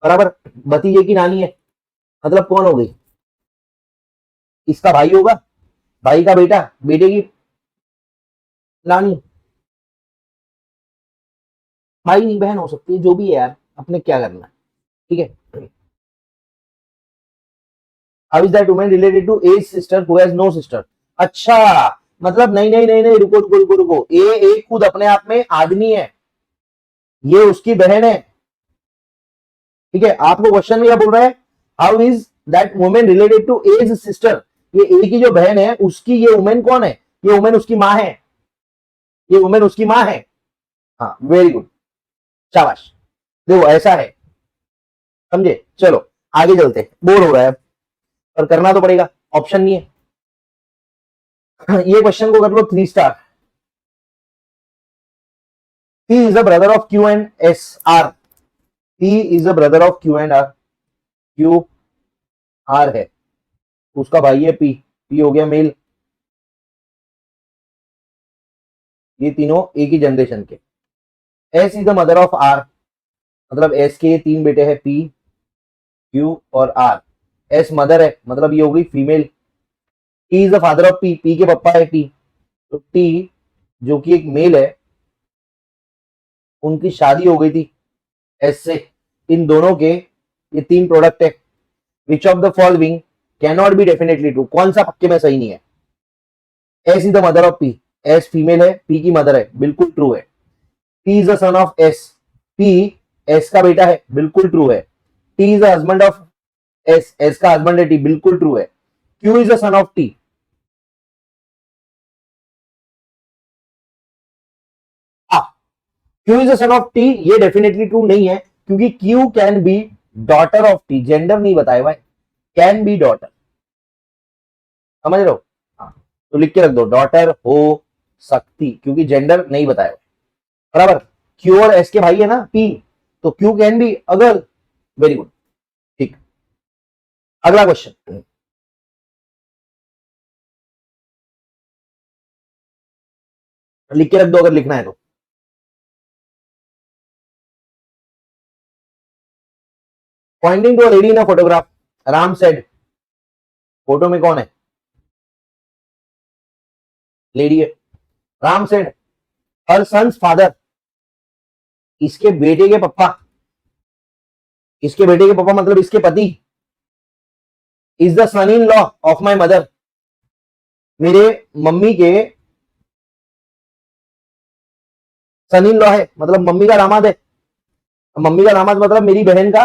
बराबर। भतीजे की नानी है, मतलब कौन हो गई, इसका भाई होगा, भाई का बेटा, बेटे की नानी। भाई नहीं बहन हो सकती है, जो भी है यार, अपने क्या करना है। ठीक है, how is that woman related to as sister who has no sister. अच्छा, मतलब नहीं नहीं नहीं नहीं, रुको रुको रुको रुको, ए एक खुद अपने आप में आदमी है, ये उसकी बहन है। ठीक है, आपको क्वेश्चन में क्या बोल रहा है, how is that women related to as sister. ये ए की जो बहन है उसकी ये वुमेन कौन है, ये वुमेन उसकी माँ है, ये वुमेन उसकी माँ है। हाँ वेरी गुड, शाबाश। देखो ऐसा है, समझे। चलो आगे चलते, बोर हो रहा है अब, पर करना तो पड़ेगा, ऑप्शन नहीं है। ये क्वेश्चन को कर लो 3 star. P is the brother of Q and S R। P is the brother of Q and R। Q R है, उसका भाई है P। P हो गया मेल, ये तीनों एक ही जनरेशन के। S is the mother of R, मतलब S के 3 बेटे हैं, P Q और R। S मदर है, मतलब ये हो गई female. T is the father of P, P के पापा है T, तो T जो कि एक मेल है, उनकी शादी हो गई थी S से। इन दोनों के ये 3 प्रोडक्ट है। विच of the following can not be definitely true, कौन सा पक्के में सही नहीं है। S is the mother of P, S female है, पी की मदर है, बिल्कुल ट्रू है। P is the son of S, P S का बेटा है, बिल्कुल ट्रू है। T is the husband of S, S का हस्बैंड है टी, बिल्कुल ट्रू है। Q is the son of T, Q is the son of T, ये डेफिनेटली ट्रू नहीं है, क्योंकि Q can be daughter of T, gender नहीं बताया भाई, कैन बी डॉटर, समझ रहे हो। हाँ, तो लिख के रख दो, डॉटर हो सकती, क्योंकि जेंडर नहीं बताया, बराबर। क्यू और एस के भाई है ना पी, तो क्यू कैन बी अगर। वेरी गुड, ठीक। अगला क्वेश्चन, लिख के रख दो अगर लिखना है तो। Pointing to a lady in a photograph, Ram said, photo में कौन है, लेडी है। Ram said her son's father, इसके बेटे के पापा, इसके बेटे के पापा मतलब इसके पति, is the son in law of my mother, मेरे मम्मी के सन इन लॉ है, मतलब मम्मी का दामाद है। मम्मी का दामाद मतलब मेरी बहन का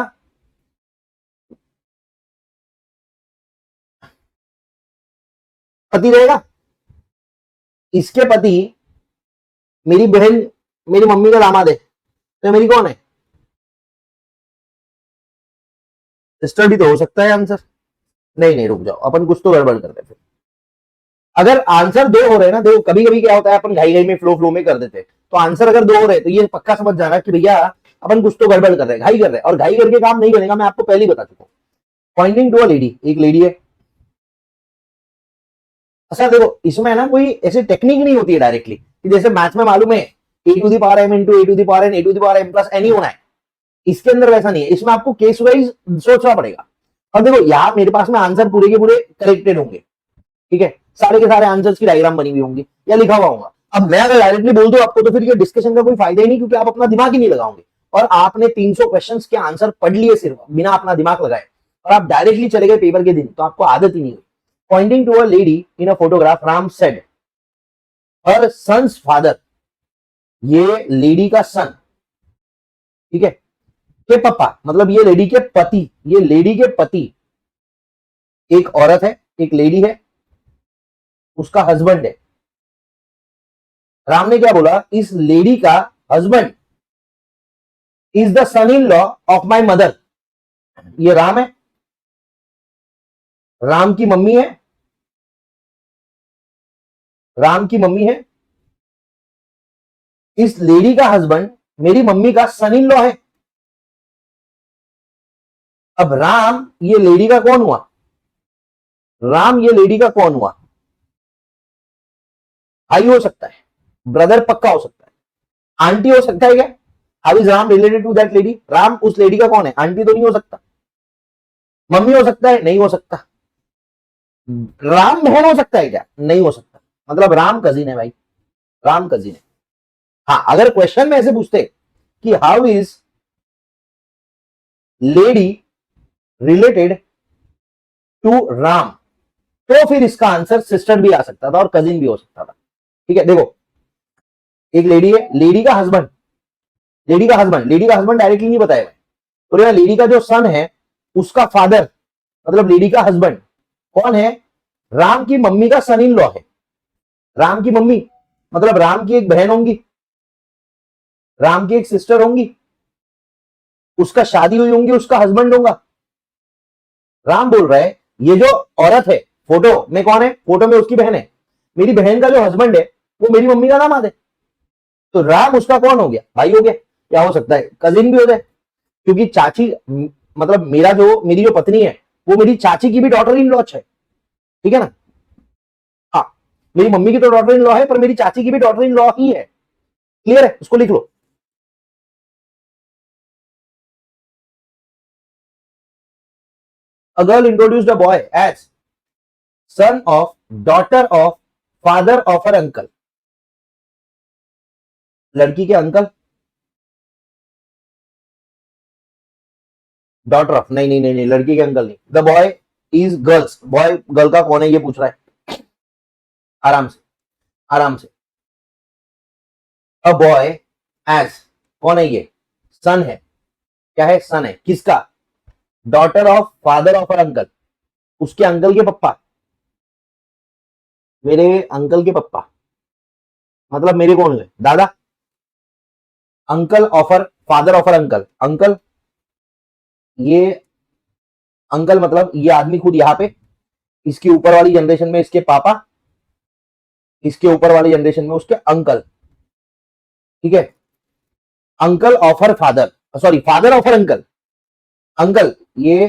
पति रहेगा। इसके पति मेरी बहन, मेरी मम्मी का दामाद है, तो मेरी कौन है, सिस्टर भी तो हो सकता है आंसर। नहीं नहीं रुक जाओ, अपन कुछ तो गड़बड़ करते हैं। अगर आंसर दो हो रहे ना, देखो कभी कभी क्या होता है, अपन घाई घाई में फ्लो फ्लो में कर देते हैं, तो आंसर अगर दो हो रहे तो ये पक्का समझ जाना कि भैया अपन कुछ तो गड़बड़ कर रहे हैं, घाई कर रहे हैं, और घाई करके काम नहीं बनेगा, मैं आपको पहले ही बता चुका हूँ। पॉइंटिंग टू अ लेडी, एक लेडी है। अच्छा देखो, इसमें ना कोई ऐसी टेक्निक नहीं होती है डायरेक्टली, कि जैसे मैथ्स में मालूम है A to the power M into A to the power N, A to the power M plus N ही होना है। इसके अंदर वैसा नहीं है, इसमें आपको केस वाइज सोचना पड़ेगा। अब देखो यहाँ मेरे पास में आंसर पूरे के पूरे करेक्टेड होंगे, ठीक है, सारे के सारे आंसर्स की डायग्राम बनी हुई होंगी या लिखा हुआ होगा। अब मैं अगर डायरेक्टली बोल दूं आपको तो फिर ये डिस्कशन का कोई फायदा ही नहीं, क्योंकि आप अपना दिमाग ही नहीं लगाओगे। और आपने 300 क्वेश्चंस के आंसर पढ़ लिए सिर्फ बिना अपना दिमाग लगाए, और आप डायरेक्टली चले गए पेपर के दिन, तो आपको आदत ही नहीं हुई। Pointing to a lady in a photograph, Ram said her son's father, ये लेडी का सन, ठीक है, के पापा, मतलब ये लेडी के पति, ये लेडी के पति एक औरत है, एक लेडी है, उसका हस्बैंड है। राम ने क्या बोला, इस लेडी का husband is the son in law of my mother. ये राम है, राम की मम्मी है, राम की मम्मी है, इस लेडी का हस्बैंड मेरी मम्मी का सन इन लॉ है। अब राम ये लेडी का कौन हुआ, राम ये लेडी का कौन हुआ, भाई हो सकता है, ब्रदर पक्का हो सकता है, आंटी हो सकता है क्या, how is Ram related to that lady, Ram उस लेडी का कौन है, आंटी तो नहीं हो सकता, मम्मी हो सकता है, नहीं हो सकता, राम बहन हो सकता है क्या, नहीं हो सकता, मतलब राम कजिन है भाई, राम कजिन है। हाँ, अगर क्वेश्चन में ऐसे पूछते कि how is lady related to Ram, तो फिर इसका आंसर सिस्टर भी आ सकता था और कजिन भी हो सकता था। ठीक है, देखो एक लेडी है, लेडी का हस्बैंड, लेडी का हस्बैंड, लेडी का हस्बैंड डायरेक्टली नहीं बताया, तो यहाँ लेडी का जो सन है उसका फादर मतलब लेडी का हस्बैंड कौन है, राम की मम्मी का सन इन लॉ है। राम की मम्मी मतलब राम की एक बहन होंगी, राम की एक सिस्टर होंगी, उसका शादी हुई होंगी, उसका हस्बैंड होगा। राम बोल रहा है ये जो औरत है फोटो में कौन है, फोटो में उसकी बहन है, मेरी बहन का जो हस्बैंड है वो मेरी मम्मी का नाम आ दे, तो राम उसका कौन हो गया, भाई हो गया, क्या हो सकता है, कजिन भी हो जाए, क्योंकि चाची मतलब मेरी जो पत्नी है वो मेरी चाची की भी डॉटर इन लॉ है, ठीक है ना। हाँ, मेरी मम्मी की तो डॉटर इन लॉ है, पर मेरी चाची की भी डॉटर इन लॉ ही है। क्लियर है, उसको लिख लो। A girl introduced a boy as son of daughter of father of her uncle. लड़की के अंकल, डॉटर ऑफ, नहीं नहीं नहीं नहीं, लड़की के अंकल नहीं। The boy is girls, boy girl का कौन है ये पूछ रहा है, आराम से आराम से। अ बॉय एज कौन है ये, सन है, क्या है, सन है किसका, daughter of father of her uncle, उसके अंकल के पप्पा, मेरे अंकल के पप्पा मतलब मेरे कौन हुए, दादा, uncle offer father offer uncle, uncle ये अंकल मतलब ये आदमी खुद यहाँ पे, इसके ऊपर वाली जनरेशन में इसके पापा, इसके ऊपर वाली जनरेशन में उसके अंकल, ठीक है, uncle offer father, sorry father offer uncle, uncle ये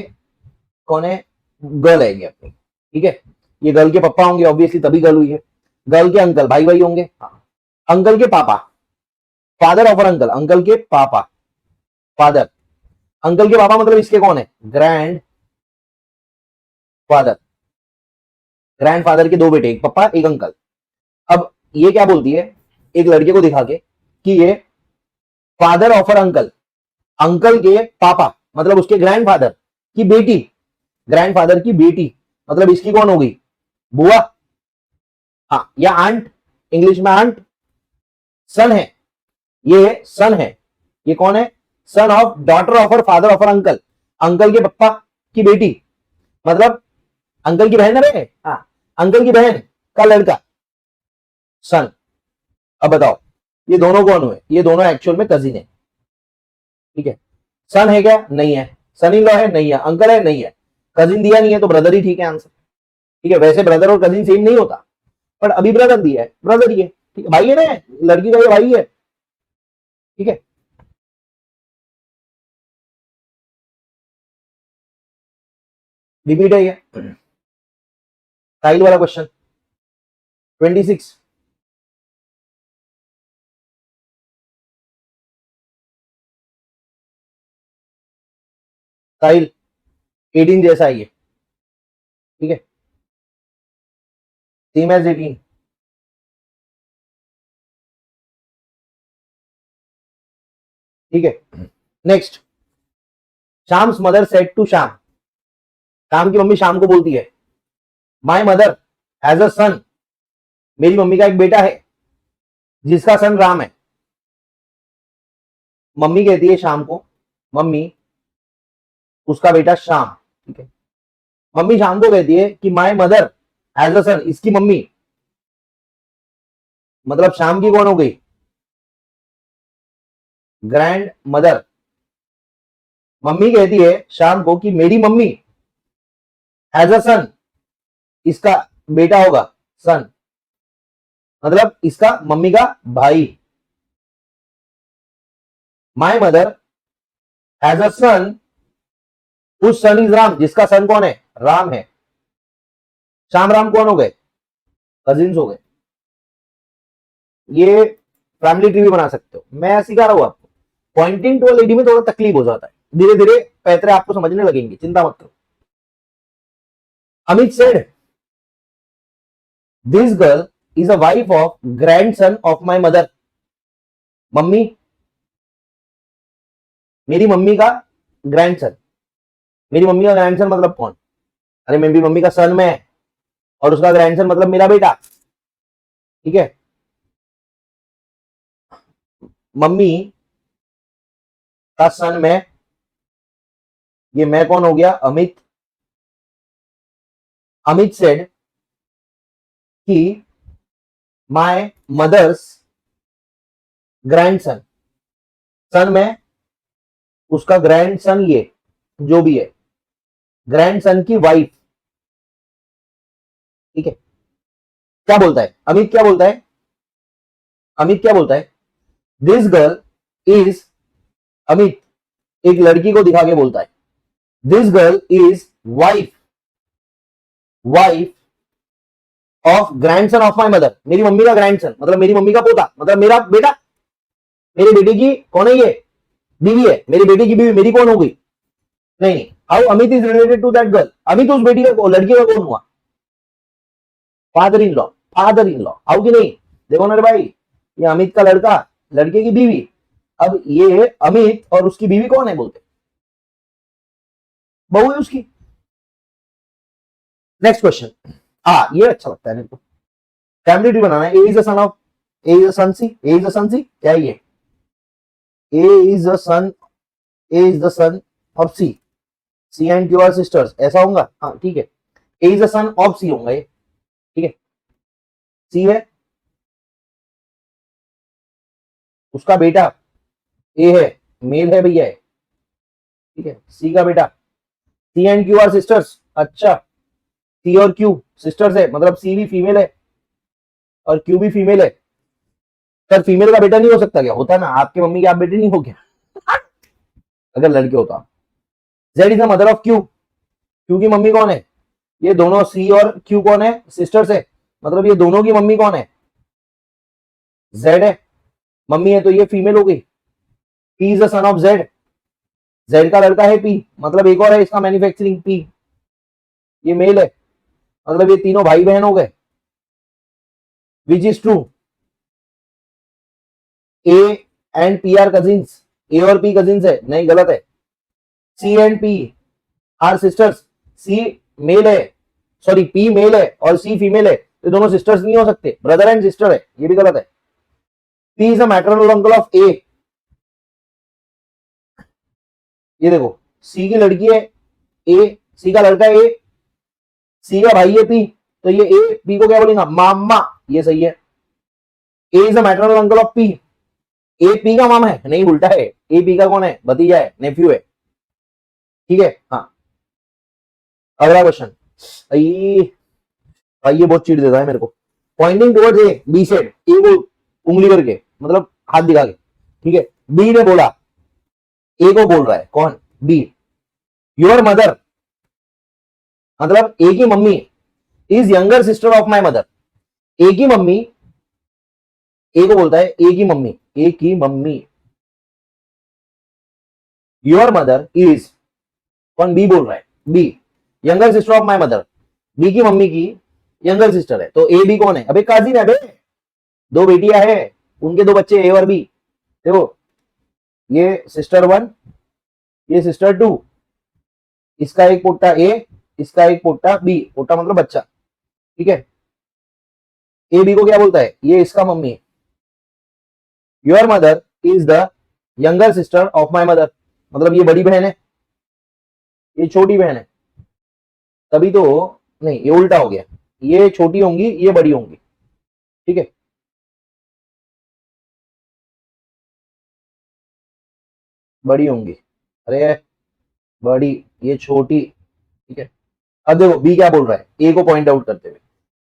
कौन है, गर्ल है ये अपनी, ठीक है, ये गर्ल के पापा होंगे ऑब्वियसली, तभी गर्ल हुई है, गर्ल के अंकल भाई भाई होंगे, हाँ। अंकल के पापा, फादर ऑफर अंकल, अंकल के पापा, फादर, अंकल के पापा मतलब इसके कौन है, ग्रैंड फादर, ग्रैंड फादर के दो बेटे, एक पापा एक अंकल। अब ये क्या बोलती है एक लड़के को दिखा के कि ये फादर ऑफर अंकल, अंकल के पापा मतलब उसके ग्रैंडफादर की बेटी, ग्रैंडफादर की बेटी मतलब इसकी कौन हो गई, बुआ, हाँ, या आंट, इंग्लिश में आंट, सन है, ये सन है, ये कौन है, son of daughter of father of uncle, uncle के पप्पा की बेटी मतलब अंकल की बहन है, हाँ, अंकल की बहन का लड़का, सन। अब बताओ ये दोनों कौन हुए, ये दोनों एक्चुअल में कजिन है, ठीक है, सन है क्या, नहीं है, सन इन लॉ है, नहीं है, अंकल है, नहीं है, कजिन दिया नहीं है तो ब्रदर ही ठीक है आंसर, ठीक है। वैसे ब्रदर और कजिन सेम नहीं होता, पर अभी ब्रदर दिया है, ब्रदर ही है, ठीक है, भाई है ना, लड़की का ये भाई है, ठीक है। रिपीट है ये साइड वाला क्वेश्चन 26। साहिल 18 जैसा है ये, ठीक है, सेम एज 18। ठीक है, नेक्स्ट, शाम्स मदर सेड टू शाम, शाम की मम्मी शाम को बोलती है, माई मदर हैज अ सन, मेरी मम्मी का एक बेटा है जिसका सन राम है। मम्मी कहती है शाम को, मम्मी उसका बेटा श्याम, ठीक है, मम्मी शाम को कहती है कि माई मदर हैज अ सन, इसकी मम्मी मतलब शाम की कौन हो गई, ग्रैंड मदर। मम्मी कहती है शाम को कि मेरी मम्मी हैज अ सन, इसका बेटा होगा, सन मतलब इसका मम्मी का भाई। माई मदर हैज अ सन, उस सन इज राम, जिसका सन कौन है, राम है। श्याम राम कौन हो गए, कजिन्स हो गए। ये फैमिली ट्री भी बना सकते हो, मैं सिखा रहा हूं आपको। पॉइंटिंग टू लेडी में थोड़ा तकलीफ हो जाता है, धीरे धीरे पैतरे आपको समझने लगेंगे, चिंता मत करो। Amit said this girl is a wife of grandson of my mother, mummy मेरी मम्मी का ग्रैंडसन, मेरी मम्मी का ग्रैंडसन मतलब कौन, अरे मेरी मम्मी का सन मैं, और उसका ग्रैंडसन मतलब मेरा बेटा, ठीक है। मम्मी का सन मैं, ये मैं कौन हो गया, अमित। अमित सेड कि माय मदर्स ग्रैंडसन, सन में उसका ग्रैंडसन, ये जो भी है ग्रैंडसन की वाइफ, ठीक है। क्या बोलता है अमित, क्या बोलता है अमित, क्या बोलता है, दिस गर्ल इज, अमित एक लड़की को दिखा के बोलता है, this girl is wife, wife of grandson of my mother, मेरी मम्मी का ग्रैंडसन मतलब मेरी मम्मी का पोता, मतलब मेरा बेटा, मेरे बेटे की कौन है ये, बीवी है, मेरी बेटी की बीवी मेरी कौन हो गई, नहीं। How Amit is related to that girl, Amit उस बेटी का लड़की का कौन हुआ, father in law, father in law, how कि नहीं। देखो ना रे भाई, ये अमित का लड़का, लड़के की बीवी, अब ये अमित और उसकी बीवी कौन है बोलते, बहू है उसकी। नेक्स्ट क्वेश्चन, हाँ ये अच्छा लगता है मेरे को, फैमिली ट्री बनाना है। A is the son of, A is the son C, A is the son C, क्या है ये, A is the son, A is the son of C, C and Q are sisters, ऐसा होगा, हाँ ठीक है। A is the son of C होगा ये, ठीक है, सी है, उसका बेटा ए है, मेल है भैया है, ठीक है, सी का बेटा। सी एंड क्यू आर सिस्टर्स, अच्छा सी और क्यू सिस्टर्स है, मतलब सी भी फीमेल है और क्यू भी फीमेल है। सर फीमेल का बेटा नहीं हो सकता क्या, होता ना, आपके मम्मी के आप बेटे नहीं हो क्या अगर लड़के होता। Z is the mother of Q, Q की मम्मी कौन है, ये दोनों सी और क्यू कौन है, सिस्टर्स है, मतलब ये दोनों की मम्मी कौन है, जेड है, मम्मी है तो ये फीमेल हो गई। P is the son of Z, Z का लड़का है पी, मतलब एक और है इसका मैन्युफैक्चरिंग पी, ये मेल है, मतलब ये तीनों भाई बहन हो गए। Which is true, A and P are cousins, A और पी कजिन्स है, नहीं गलत है। C and P are sisters, C male है, सॉरी पी मेल है और सी फीमेल है, तो दोनों सिस्टर्स नहीं हो सकते, ब्रदर एंड सिस्टर है, ये भी गलत है। P is a maternal uncle of A, ये देखो सी की लड़की है ए, सी का लड़का है ए, सी का भाई है पी, तो ये ए पी को क्या बोलेगा, मामा, ये सही है। A is the maternal uncle of P, A P का मामा है, नहीं उल्टा है, ए पी का कौन है, भतीजा है, नेफ्यू है, ठीक है। हाँ अगला क्वेश्चन, भाई ये बहुत चीट देता है मेरे को। Pointing towards A, B said, A को उंगली करके मतलब हाथ दिखा के, ठीक है, बी ने बोला, ए को बोल रहा है कौन, बी, योर मदर मतलब ए की mummy is younger sister of my mother, A की मम्मी, ए को बोलता है ए की मम्मी, ए की मम्मी, योर मदर इज कौन? बी बोल रहा है। B younger sister of my mother, B की मम्मी की यंगर सिस्टर है, तो ए बी कौन है? अबे काजिन है बे, दो बेटियां हैं, उनके दो बच्चे ए और बी। देखो ये सिस्टर वन, ये सिस्टर टू, इसका एक पोटा ए, इसका एक पोटा बी, पोटा मतलब बच्चा, ठीक है। ए बी को क्या बोलता है? ये इसका मम्मी है। Your mother is the younger sister of my mother, मतलब ये बड़ी बहन है, ये छोटी बहन है, तभी तो नहीं, ये उल्टा हो गया, ये छोटी होंगी, ये बड़ी होंगी, ठीक है। बड़ी होंगी, अरे बड़ी, ये छोटी, ठीक है। अब देखो बी क्या बोल रहा है, ए को पॉइंट आउट करते हुए,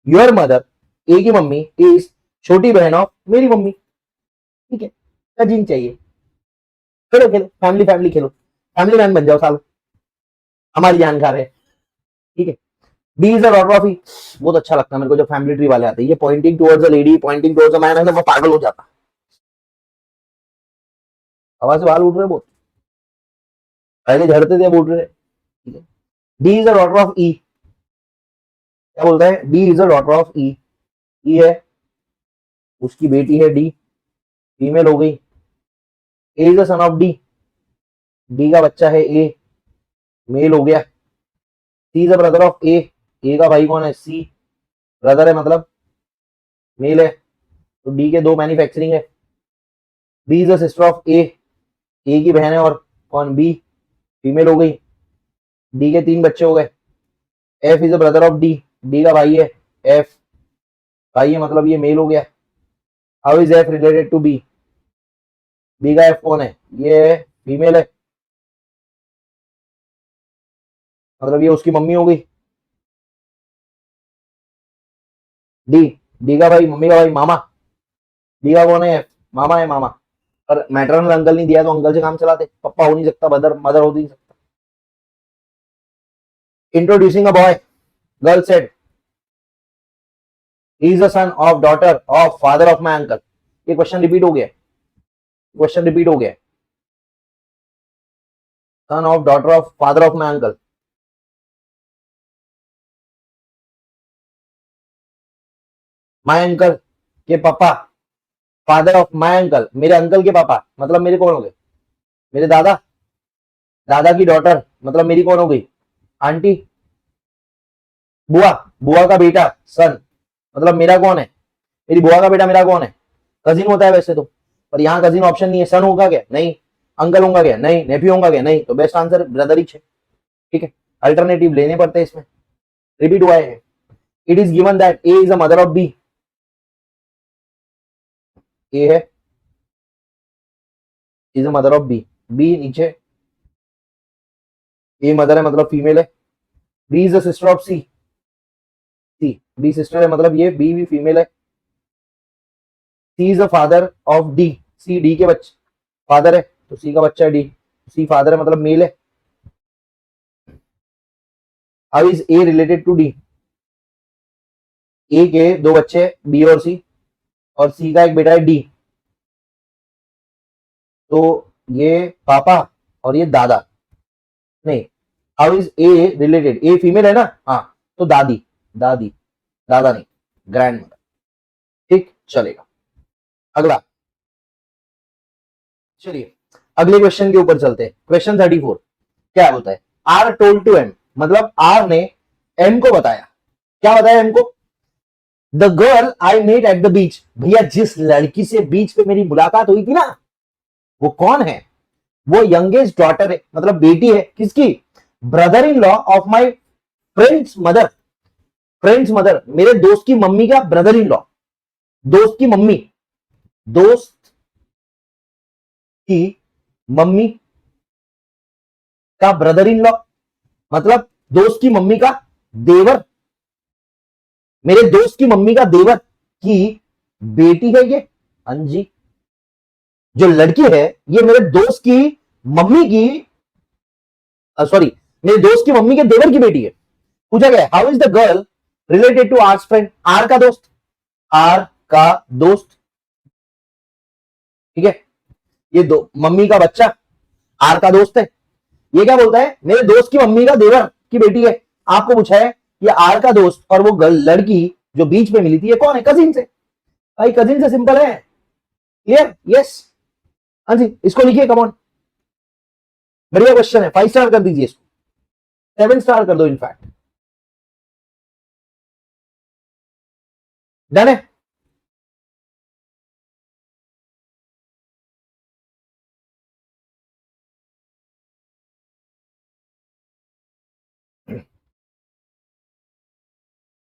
योर मदर, ए की मम्मी, इज छोटी बहन ऑफ मेरी मम्मी, ठीक है। कजिन चाहिए, खेलो खेलो, फैमिली फैमिली खेलो, फैमिली मैन बन जाओ सालो, हमारी जान खा रहे हैं, ठीक है। D is the daughter of E, बहुत अच्छा लगता है मेरे को जब फैमिली ट्री वाले आते हैं, ये pointing towards a lady, pointing towards a man, है तो मैं पागल हो जाता, हवा से बाल उठ रहे बहुत, पहले झड़ते थे अब उठ रहे, ठीक है। D is the daughter of E, क्या बोलता है? D is the daughter of E, E है, उसकी बेटी है डी, फीमेल हो गई। A is the son of D, D का बच्चा है ए, मेल हो गया। C is the brother of A, A का भाई कौन है? सी, ब्रदर है मतलब मेल है, तो डी के दो मैन्युफैक्चरिंग है। B is the sister of A की बहन है, और कौन? बी, फीमेल हो गई। डी के तीन बच्चे हो गए। F is the brother of D, D का भाई है एफ, भाई है मतलब ये मेल हो गया। How is F related to B, B का एफ कौन है? ये फीमेल है, मतलब ये उसकी मम्मी हो गई। डी, डी का भाई, मम्मी का भाई मामा, डी का कौन है? एफ, मामा है मामा, पर मैटरनल अंकल नहीं दिया तो अंकल से काम चलाते, पप्पा हो नहीं सकता, मदर मदर हो नहीं सकता। Introducing a boy, girl said he is the son of daughter of father of my uncle, ये क्वेश्चन रिपीट हो गया, क्वेश्चन रिपीट हो गया, son of daughter of father of my uncle. My uncle के पापा, फादर ऑफ माई अंकल, मेरे uncle के पापा, मतलब मेरे कौन हो गए? मेरे दादा, दादा की डॉटर, मतलब मेरी कौन हो गई? आंटी। बुआ, बुआ का बेटा, सन, मतलब मेरा कौन है? मेरी बुआ का बेटा मेरा कौन है? कजिन होता है वैसे तो, पर यहाँ कजिन ऑप्शन नहीं है। सन होगा क्या? नहीं। अंकल होगा क्या? नहीं। नेफ्यू होगा क्या? नहीं। तो बेस्ट आंसर ब्रदर ही है, ठीक है। अल्टरनेटिव लेने पड़ते हैं इसमें, रिपीट हुआ है। It is given that A is the mother of B, A है, is the mother of B, B नीचे, ए मदर है मतलब फीमेल है। B is the sister of C, C, B sister है मतलब ये बी भी फीमेल है। C is the father of D, C D के बच्चे फादर है, तो सी का बच्चा है डी, सी फादर है मतलब मेल है। How is A related to D, A के दो बच्चे बी और सी का एक बेटा है डी, तो ये पापा और ये दादा, नहीं। How is A related, a female है ना, हाँ, तो दादी, दादी, दादा नहीं, ग्रैंड मदर, ठीक चलेगा। अगला, चलिए अगले क्वेश्चन के ऊपर चलते हैं। क्वेश्चन 34 क्या होता है? आर टोल्ड टू एम, मतलब आर ने एम को बताया, क्या बताया एम को? The girl I met at the beach, भैया जिस लड़की से बीच पे मेरी मुलाकात हुई थी ना, वो कौन है? वो यंगेस्ट डॉटर है, मतलब बेटी है किसकी? Brother in law of my friends mother, friends mother, मेरे दोस्त की मम्मी का ब्रदर इन लॉ, दोस्त की मम्मी, दोस्त की मम्मी का ब्रदर इन लॉ, मतलब दोस्त की मम्मी का देवर, मेरे दोस्त की मम्मी का देवर की बेटी है ये, हाँ जी। जो लड़की है ये मेरे दोस्त की मम्मी की, सॉरी, मेरे दोस्त की मम्मी के देवर की बेटी है। पूछा गया how is the girl related to R's friend, R का दोस्त, आर का दोस्त, ठीक है। ये दो मम्मी का बच्चा आर का दोस्त है, ये क्या बोलता है, मेरे दोस्त की मम्मी का देवर की बेटी है। आपको पूछा है ये आर का दोस्त और वो लड़की जो बीच में मिली थी ये कौन है, कजिन से। भाई कजिन से सिंपल है, क्लियर, यस। हाँ जी, इसको लिखिए, कमॉन, बढ़िया क्वेश्चन है, 5 स्टार कर दीजिए इसको, 7 स्टार कर दो इनफैक्ट। डन है।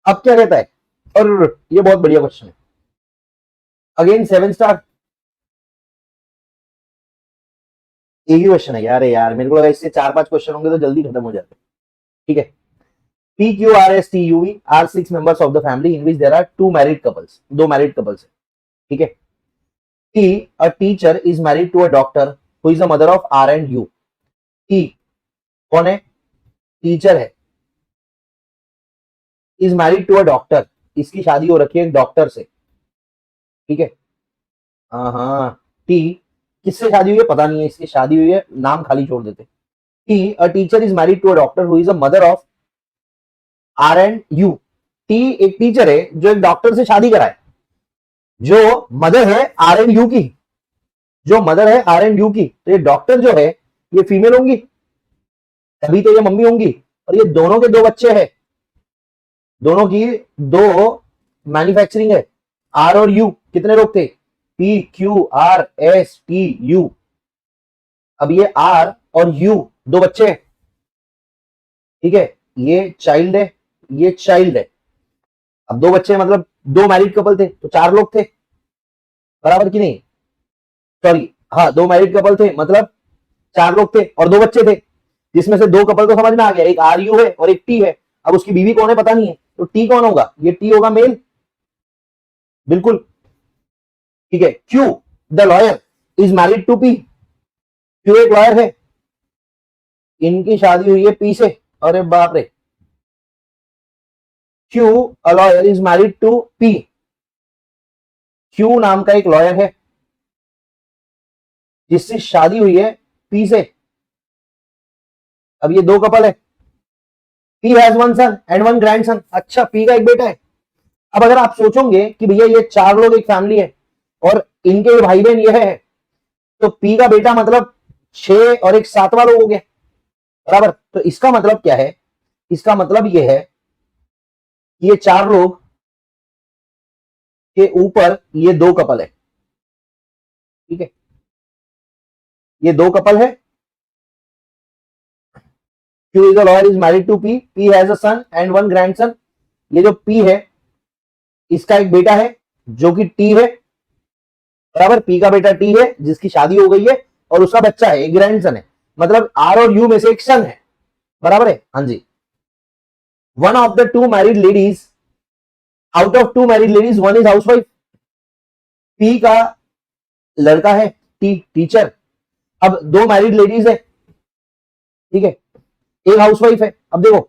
अब क्या कहता है, और ये बहुत बढ़िया क्वेश्चन है, अगेन 7 स्टार। एक ही क्वेश्चन है यार, मेरे को लगा इससे 4-5 क्वेश्चन होंगे तो जल्दी खत्म हो जाते। ठीक है, P Q R S T U V are 6 members of the family in which there are 2 married couples, 2 married couples है। ठीक है, T a teacher is married to a doctor who is the mother of R and U. T कौन है, teacher है, is married to a doctor, इसकी शादी हो रखी है एक डॉक्टर से। ठीक है, हाँ, टी किससे शादी हुई है पता नहीं है, इसकी शादी हुई है, नाम खाली छोड़ देते। T a teacher is married to a doctor who is a mother of R and U. T एक टीचर है जो एक डॉक्टर से शादी कराए, जो मदर है आर एंड यू की, जो मदर है आर एंड यू की, तो ये डॉक्टर जो है ये फीमेल होंगी, तभी तो ये मम्मी होंगी। और ये दोनों के 2 बच्चे हैं, दोनों की 2 मैन्युफैक्चरिंग है। आर और यू कितने लोग थे, P Q R S T you. अब ये आर और यू 2 बच्चे हैं। ठीक है, ये चाइल्ड है, ये चाइल्ड है। अब 2 बच्चे मतलब 2 मैरिड कपल थे तो 4 लोग थे, बराबर कि नहीं, सॉरी, हाँ 2 मैरिड कपल थे मतलब 4 लोग थे और 2 बच्चे थे, जिसमें से 2 कपल तो समझ में आ गया, एक आर यू है और एक टी है। अब उसकी बीवी कौन है पता नहीं है, तो टी कौन होगा, ये टी होगा मेल, बिल्कुल। ठीक है, Q the lawyer is married to P, Q एक लॉयर है, इनकी शादी हुई है पी से, अरे बाप रे। Q a lawyer is married to P, Q नाम का एक लॉयर है जिससे शादी हुई है पी से। अब ये 2 कपल है, P has 1 son and 1 grandson. अच्छा, पी का एक बेटा है। अब अगर आप सोचोगे कि भैया ये 4 लोग एक फैमिली है और इनके भाई बहन ये है, तो पी का बेटा मतलब 6 और एक 7वां लोग हो गया, बराबर। तो इसका मतलब क्या है, इसका मतलब ये है ये 4 लोग के ऊपर ये 2 कपल है। ठीक है, ये 2 कपल है, Q is a lawyer is married to P, P has a son and 1 grandson. ये जो पी है इसका एक बेटा है जो कि टी है, बराबर। पी का बेटा टी है जिसकी शादी हो गई है और उसका बच्चा है, एक ग्रैंडसन है, मतलब आर और यू में से एक सन है, बराबर है, हाँ जी। One of the 2 married ladies, out of 2 married ladies 1 is housewife. P का लड़का है टी, टीचर। अब 2 मैरिड लेडीज है, ठीक है, एक हाउसवाइफ है। अब देखो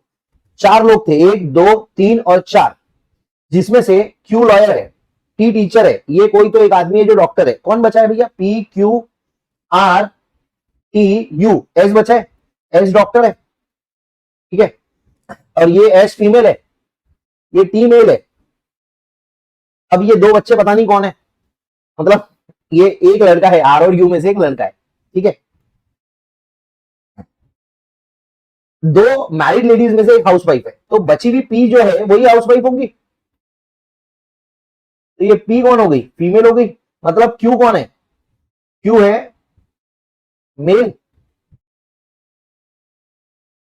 4 लोग थे, 1 2 3 और 4, जिसमें से क्यू लॉयर है, टी टीचर है, ये कोई तो एक आदमी है जो डॉक्टर है। कौन बचा है भैया, P Q R T U, S बचा है, एस डॉक्टर है। ठीक है, और ये एस फीमेल है, ये टी मेल है। अब ये 2 बच्चे पता नहीं कौन है, मतलब ये एक लड़का है, आर और यू में से एक लड़का है। ठीक है, 2 मैरिड लेडीज में से एक हाउसवाइफ है, तो बची हुई पी जो है वही हाउसवाइफ होंगी। तो ये पी कौन हो गई, फीमेल हो गई। मतलब क्यू कौन है, क्यू है मेल।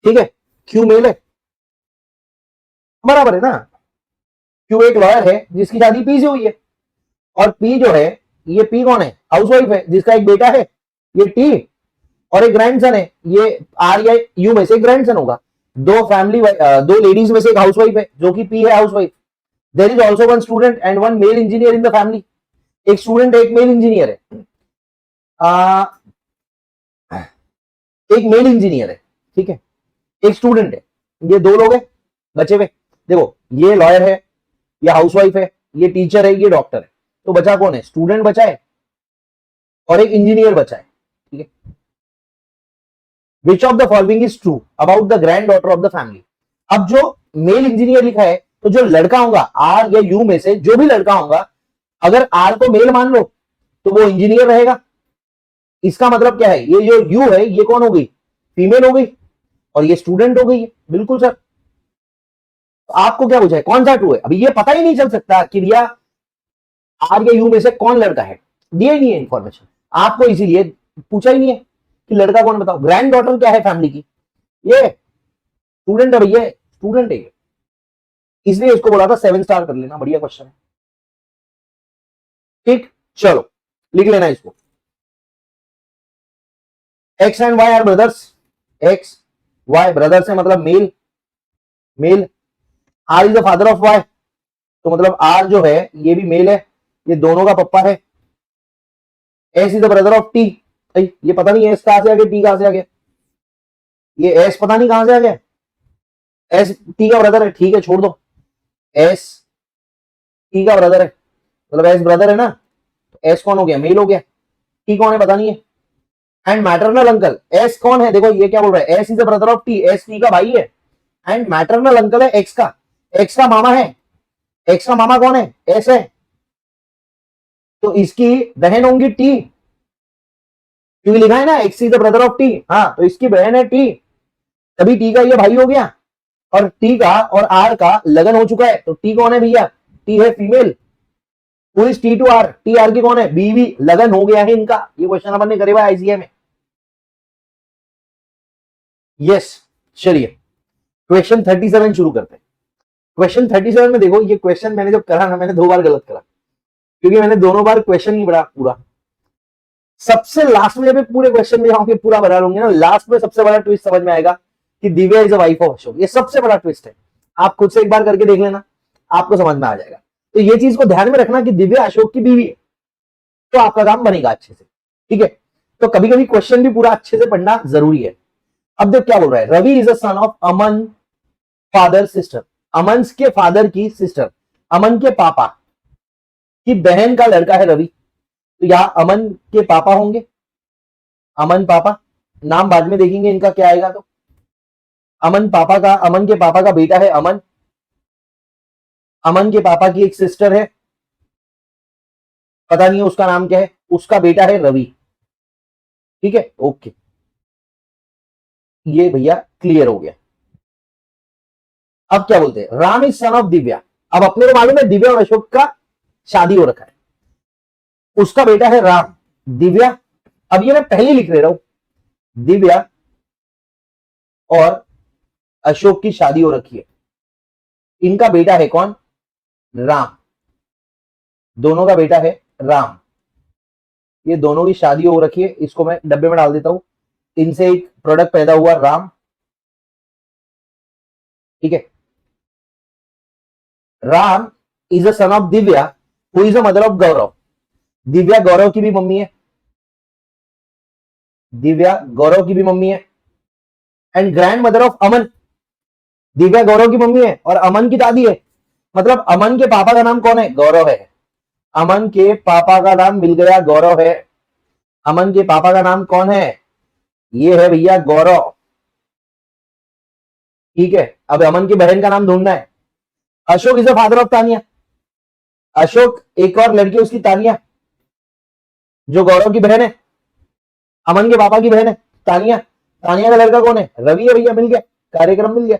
ठीक है, क्यू मेल है, बराबर है ना। क्यू एक लॉयर है जिसकी शादी पी से हुई है, और पी जो है, ये पी कौन है, हाउसवाइफ है जिसका एक बेटा है, ये टी, और एक ग्रैंडसन है, ये आर या यू में से ग्रैंडसन होगा। 2 फैमिली, 2 लेडीज में से एक हाउसवाइफ है जो कि पी है, housewife. There is also 1 student and 1 male engineer in the family. एक स्टूडेंट एक मेल इंजीनियर है, आ, एक मेल इंजीनियर है, ठीक है, एक स्टूडेंट है, ये 2 लोग हैं बचे हुए। देखो ये लॉयर है, ये हाउसवाइफ है, ये टीचर है, ये डॉक्टर है, तो बचा कौन है, स्टूडेंट बचा है और एक इंजीनियर बचा है। ठीक है, विच of the following is true about the grand daughter of the family. अब जो मेल इंजीनियर लिखा है, तो जो लड़का होगा आर या यू में से जो भी लड़का होगा, अगर आर को मेल मान लो तो वो इंजीनियर रहेगा। इसका मतलब क्या है, ये जो यू है ये कौन हो गई, फीमेल हो गई, और ये स्टूडेंट हो गई है। बिल्कुल सर। तो आपको क्या पूछा है, कौन सा ट्रू है? अभी ये पता ही नहीं चल सकता कि भैया आर या यू में से कौन लड़का है, दिया ही नहीं है इंफॉर्मेशन आपको, इसीलिए पूछा ही नहीं है कि लड़का कौन, बताओ। ग्रैंड डॉटर क्या है फैमिली की, ये स्टूडेंट है भैया, स्टूडेंट है ये, इसलिए इसको बोला था 7 स्टार कर लेना, बढ़िया क्वेश्चन है। ठीक, चलो लिख लेना इसको। X and Y are brothers, X Y brothers है मतलब male, male. R is the father of Y, तो मतलब आर जो है ये भी मेल है, ये दोनों का पप्पा है। S is the brother of T, ये पता नहीं एस कहां से आ गया, टी कहां से आ गया, ये एस पता नहीं कहां से आ गया, एस टी का ब्रदर है, ठीक है छोड़ दो, एस टी का ब्रदर है, मतलब एस ब्रदर है ना, तो एस कौन हो गया, मेल हो गया, टी कौन है पता नहीं है। एंड मैटरनल अंकल, एस कौन है, देखो ये क्या बोल रहा है, S is the brother of T, S T का भाई है, एंड मैटरनल अंकल है एक्स का, एक्स का मामा है, एक्स का मामा कौन है, एस है, तो इसकी बहन होंगी टी, क्योंकि लिखा है ना x is the brother of T, हाँ तो इसकी बहन है टी, तभी टी का ये भाई हो गया, और टी का और आर का लगन हो चुका है, तो टी कौन है भैया, टी है female, who is T to R, T R की कौन है बीवी, लगन हो गया है इनका। ये क्वेश्चन अपन ने करे हुआ आईसीए में। यस, चलिए क्वेश्चन 37 शुरू करते हैं। क्वेश्चन 37 में देखो, ये क्वेश्चन मैंने जब करा ना, मैंने 2 बार गलत करा, क्योंकि मैंने दोनों बार क्वेश्चन नहीं पढ़ा पूरा। सबसे लास्ट में जब पूरे क्वेश्चन में जाऊंगे पूरा बना लूंगे ना, लास्ट में सबसे बड़ा ट्विस्ट समझ में आएगा कि Divya is a wife of Ashok, ये सबसे बड़ा ट्विस्ट है। आप खुद से एक बार करके देख लेना, आपको समझ में आ जाएगा। तो ये चीज को ध्यान में रखना कि दिव्या अशोक की बीवी है, तो आपका काम बनेगा अच्छे से, ठीक है। तो कभी कभी क्वेश्चन भी पूरा अच्छे से पढ़ना जरूरी है। अब देख क्या बोल रहा है, Ravi is a son of Aman father sister, Aman के फादर की सिस्टर, अमन के पापा की बहन का लड़का है रवि, तो यहां अमन के पापा होंगे, अमन पापा, नाम बाद में देखेंगे इनका क्या आएगा। तो अमन पापा का, अमन के पापा का बेटा है अमन, अमन के पापा की एक सिस्टर है, पता नहीं है उसका नाम क्या है, उसका बेटा है रवि, ठीक है ओके, ये भैया क्लियर हो गया। अब क्या बोलते हैं, Ram is sun of Divya, अब अपने को मालूम है दिव्या और अशोक का शादी हो रखा है, उसका बेटा है राम, दिव्या, अब ये मैं पहले लिख ले रहा हूं, दिव्या और अशोक की शादी हो रखी है, इनका बेटा है कौन, राम, दोनों का बेटा है राम, ये दोनों की शादी हो रखी है, इसको मैं डब्बे में डाल देता हूं, इनसे एक प्रोडक्ट पैदा हुआ राम, ठीक है। Ram is a son of Divya who is a mother of Gaurav, Divya Gaurav की भी मम्मी है, दिव्या गौरव की भी मम्मी है, एंड ग्रैंड मदर ऑफ अमन, दिव्या गौरव की मम्मी है और अमन की दादी है, मतलब अमन के पापा का नाम कौन है, गौरव है, अमन के पापा का नाम मिल गया गौरव है, अमन के पापा का नाम कौन है, ये है भैया गौरव, ठीक है। अब अमन की बहन का नाम ढूंढना है, Ashok is the father of Tania, Ashok एक और लड़की उसकी तानिया, जो गौरव की बहन है, अमन के पापा की बहन है तानिया, तानिया का लड़का कौन है, रवि है भैया, मिल गया, कार्यक्रम मिल गया।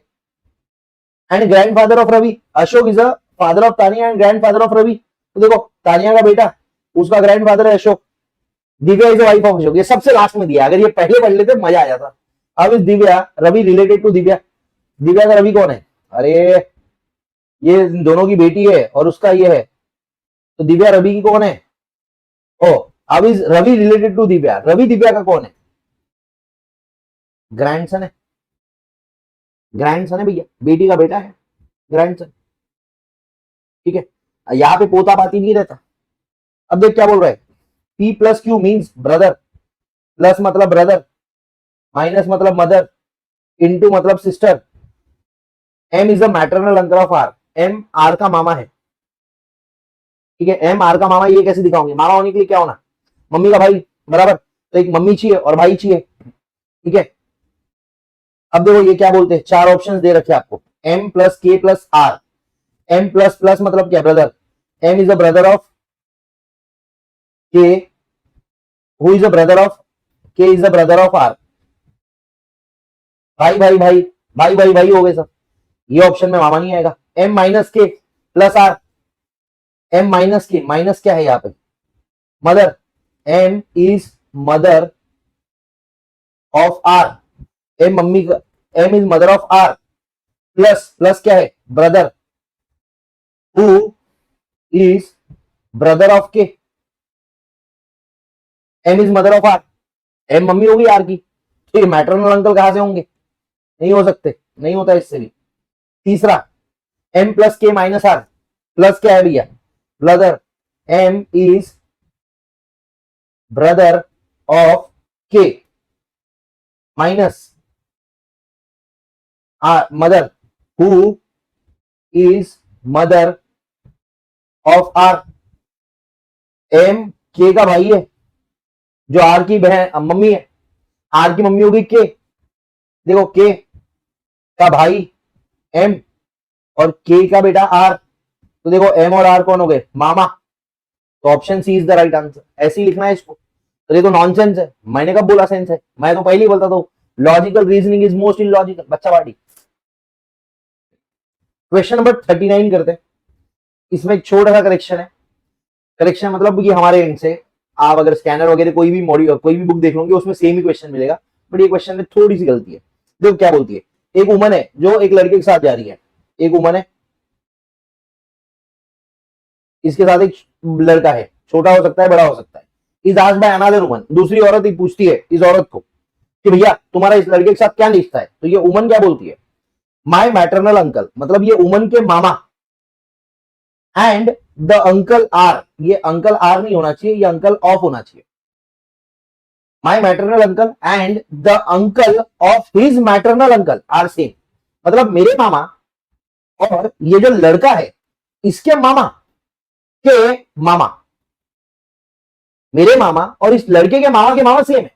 And grandfather of Ravi, Ashok is the father of Tania and grandfather of Ravi, तो देखो तानिया का बेटा, उसका ग्रैंड फादर है Ashok, Divya is the wife of Ashok, ये सबसे लास्ट में दिया, अगर ये पहले पढ़ लेते मजा आ जाता। अब इस दिव्या रवि रिलेटेड टू दिव्या, दिव्या का रवि कौन है, अरे ये दोनों की बेटी है और उसका ये है, तो दिव्या रवि की कौन है, ओ अब is Ravi related to Divya, Ravi Divya का कौन है, ग्रैंडसन है, ग्रैंडसन है भैया, बेटी का बेटा है, ग्रैंडसन, ठीक है। यहां पे पोता पाती नहीं रहता। अब देख क्या बोल रहा है, P plus Q means brother, plus मतलब ब्रदर, माइनस मतलब मदर, इनटू मतलब sister, M is a maternal uncle of R, M R का मामा है, ठीक है, एम आर का मामा, ये कैसे दिखाओगे, मामा होने के लिए क्या होना, मम्मी का भाई बराबर, तो एक मम्मी चाहिए और भाई चाहिए, ठीक है। अब देखो ये क्या बोलते हैं, चार ऑप्शंस दे रखे आपको, m plus k plus r। m plus plus मतलब क्या brother, m is a brother of k, who is a brother of k is a brother of r। भाई भाई भाई भाई भाई भाई हो गए सब, ये ऑप्शन में मामा नहीं आएगा। m माइनस के प्लस r, m माइनस के, माइनस क्या है यहाँ पे, mother, m is mother of r, m mummy का, m is mother of r, plus plus क्या है brother, who is brother of के, m is mother of r, m mummy होगी r की, ठीक है, मैटरनल अंकल कहां से होंगे, नहीं हो सकते, नहीं होता इससे भी। तीसरा m प्लस के माइनस r, प्लस क्या है भैया brother, m is brother of k minus mother, who is mother of r। m k का भाई है, जो r की बहन मम्मी है, r की मम्मी होगी k, देखो k का भाई m और k का बेटा r, तो देखो m और r कौन हो गए, मामा। तो option C is the right answer, ऐसे ही लिखना है इसको। तो देखो नॉनसेंस है, मैंने कब बोला सेंस है, मैं तो पहले ही बोलता था logical reasoning is most illogical, बच्चा पार्टी। क्वेश्चन नंबर 39 करते हैं, इसमें एक छोटा सा करेक्शन है। करेक्शन मतलब ये हमारे एंड से, आप अगर स्कैनर वगैरह कोई भी मॉड्यूल कोई भी बुक देख लोगे उसमें सेम ही क्वेश्चन मिलेगा, बट ये क्वेश्चन में थोड़ी सी गलती है। देखो क्या बोलती है, एक वुमन है जो एक लड़के के साथ जा रही है, एक वुमन है, इसके साथ एक लड़का है, छोटा हो सकता है बड़ा हो सकता है। Is asked by another woman, दूसरी औरत ही पूछती है इस औरत को कि भैया तुम्हारा इस लड़के के साथ क्या रिश्ता है, तो ये वुमन क्या बोलती है, माय मैटरनल अंकल, मतलब ये वुमन के मामा, एंड द अंकल आर, ये अंकल आर नहीं होना चाहिए, ये अंकल ऑफ होना चाहिए। My maternal uncle and the uncle of his maternal uncle are same, मतलब मेरे मामा और ये जो लड़का है इसके मामा के मामा, मेरे मामा और इस लड़के के मामा सेम है,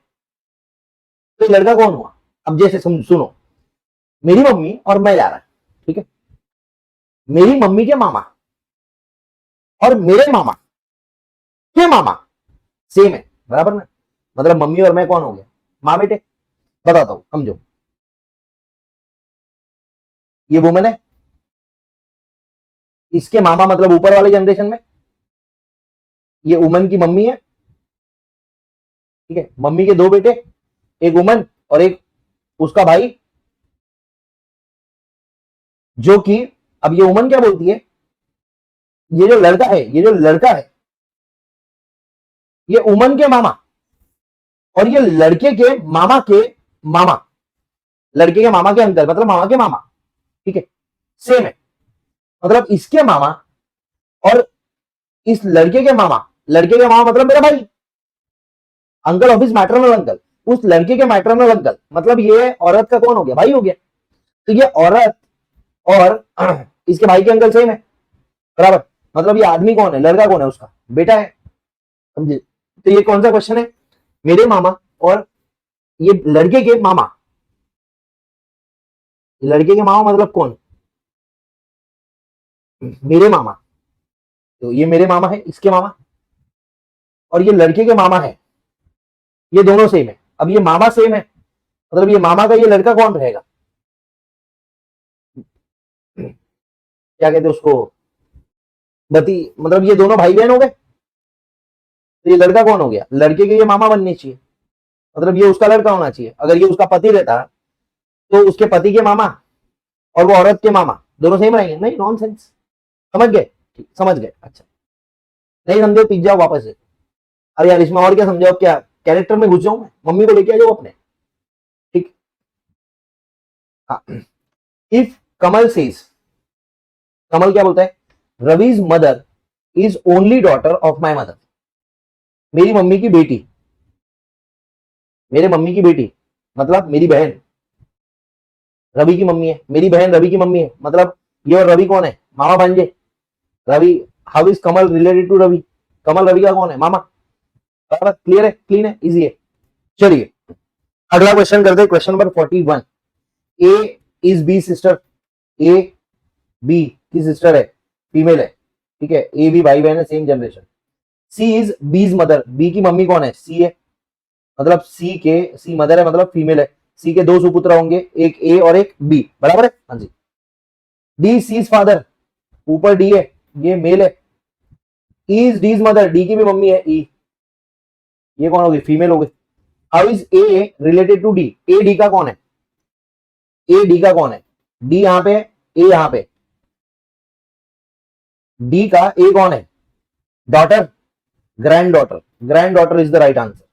तो लड़का कौन हुआ। अब जैसे सुनो, मेरी मम्मी और मैं जा रहा है, ठीक है, मेरी मम्मी के मामा और मेरे मामा के मामा सेम है, बराबर ना, मतलब मम्मी और मैं कौन हो गया, माँ बेटे। बताता हूं समझो, ये वुमन है, इसके मामा मतलब ऊपर वाले जनरेशन में, ये वुमन की मम्मी है, ठीक है, मम्मी के दो बेटे, एक वुमन और एक उसका भाई, जो कि अब ये वुमन क्या बोलती है, ये जो लड़का है, ये जो लड़का है ये वुमन के मामा और ये लड़के के मामा, लड़के के मामा के अंकल मतलब मामा के मामा, ठीक है, सेम है, मतलब इसके मामा और इस लड़के के मामा मतलब मेरा भाई, uncle of his maternal uncle, उस लड़के के मैटरनल अंकल, मतलब ये औरत का कौन हो गया, भाई हो गया। तो ये औरत और इसके भाई के अंकल सेम है, बराबर, मतलब ये आदमी कौन है, लड़का कौन है, उसका बेटा है, समझे। तो ये कौन सा क्वेश्चन है, मेरे मामा और ये लड़के के मामा, लड़के के मामा मतलब कौन, मेरे मामा, तो ये मेरे मामा है, इसके मामा, और ये लड़के के मामा है, ये दोनों सेम है। अब ये मामा सेम है, मतलब ये मामा का ये लड़का कौन रहेगा, क्या कहते हैं उसको, बती, मतलब ये दोनों भाई बहन हो गए, तो ये लड़का कौन हो गया, लड़के के ये मामा बनने चाहिए, मतलब ये उसका लड़का होना चाहिए। अगर ये उसका पति रहता तो उसके पति के मामा और वो औरत के मामा दोनों सेम रहेंगे, नहीं नॉनसेंस, समझ गए, ठीक समझ गए, अच्छा नहीं समझे पीछे जाओ वापस से। अरे यार इसमें और क्या समझाओ, क्या कैरेक्टर में घुस जाऊं मैं, मम्मी को लेके आ जाओ अपने, ठीक। हाँ, इफ कमल सेज, कमल क्या बोलता है, Ravi's mother is only daughter of my mother, मेरी मम्मी की बेटी, मेरे मम्मी की बेटी मतलब मेरी बहन रवि की मम्मी है, मेरी बहन रवि की मम्मी है, मतलब ये और रवि कौन है, मामा भांजे। Ravi, how is Kamal related to Ravi, Kamal Ravi का कौन है, मामा, बराबर, क्लियर है, क्लीन है, इजी है। चलिए अगला क्वेश्चन करते हैं, question number 41। A is B sister, A B की सिस्टर है, फीमेल है, ठीक है, ए बी भाई बहन है, same generation. C is B's mother, B की मम्मी कौन है, सी है, मतलब सी मदर है, मतलब फीमेल है। सी के दो सुपुत्र होंगे, एक ए और एक बी, बराबर है, हाँ जी। डी सीज फादर, ऊपर डी है, ये मेल है। इज डीज मदर, डी की भी मम्मी है, ई, ये कौन होगी, फीमेल होगी। How is A related to D, A D का कौन है, ए डी का कौन है, डी यहां पे, ए यहां पे, डी का ए कौन है, daughter, granddaughter, granddaughter is the right answer.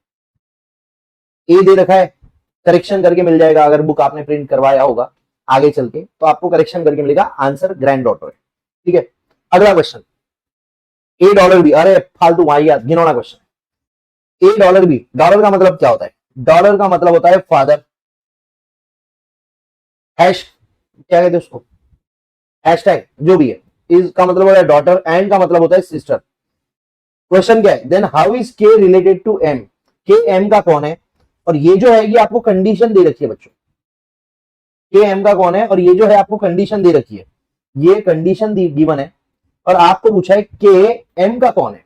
A दे रखा है, करेक्शन करके मिल जाएगा, अगर बुक आपने प्रिंट करवाया होगा आगे चल के तो आपको करेक्शन करके मिलेगा, आंसर ग्रैंड डॉटर है, ठीक है। अगला क्वेश्चन, ए डॉलर बी, अरे फालतू वाहियात घिनौना question. A dollar B, dollar का मतलब क्या होता है, डॉलर का मतलब होता है फादर, हैश क्या कहते हैं उसको, हैशटैग जो भी है, इज का मतलब होता है डॉटर, एंड का मतलब होता है सिस्टर। क्वेश्चन क्या है, देन हाउ इज के रिलेटेड टू एम, के एम का कौन है, और ये जो है ये आपको कंडीशन दे रखी है बच्चों, के एम का कौन है, और ये जो है आपको कंडीशन दे रखी है, ये कंडीशन गिवन है, और आपको पूछा है के एम का कौन है,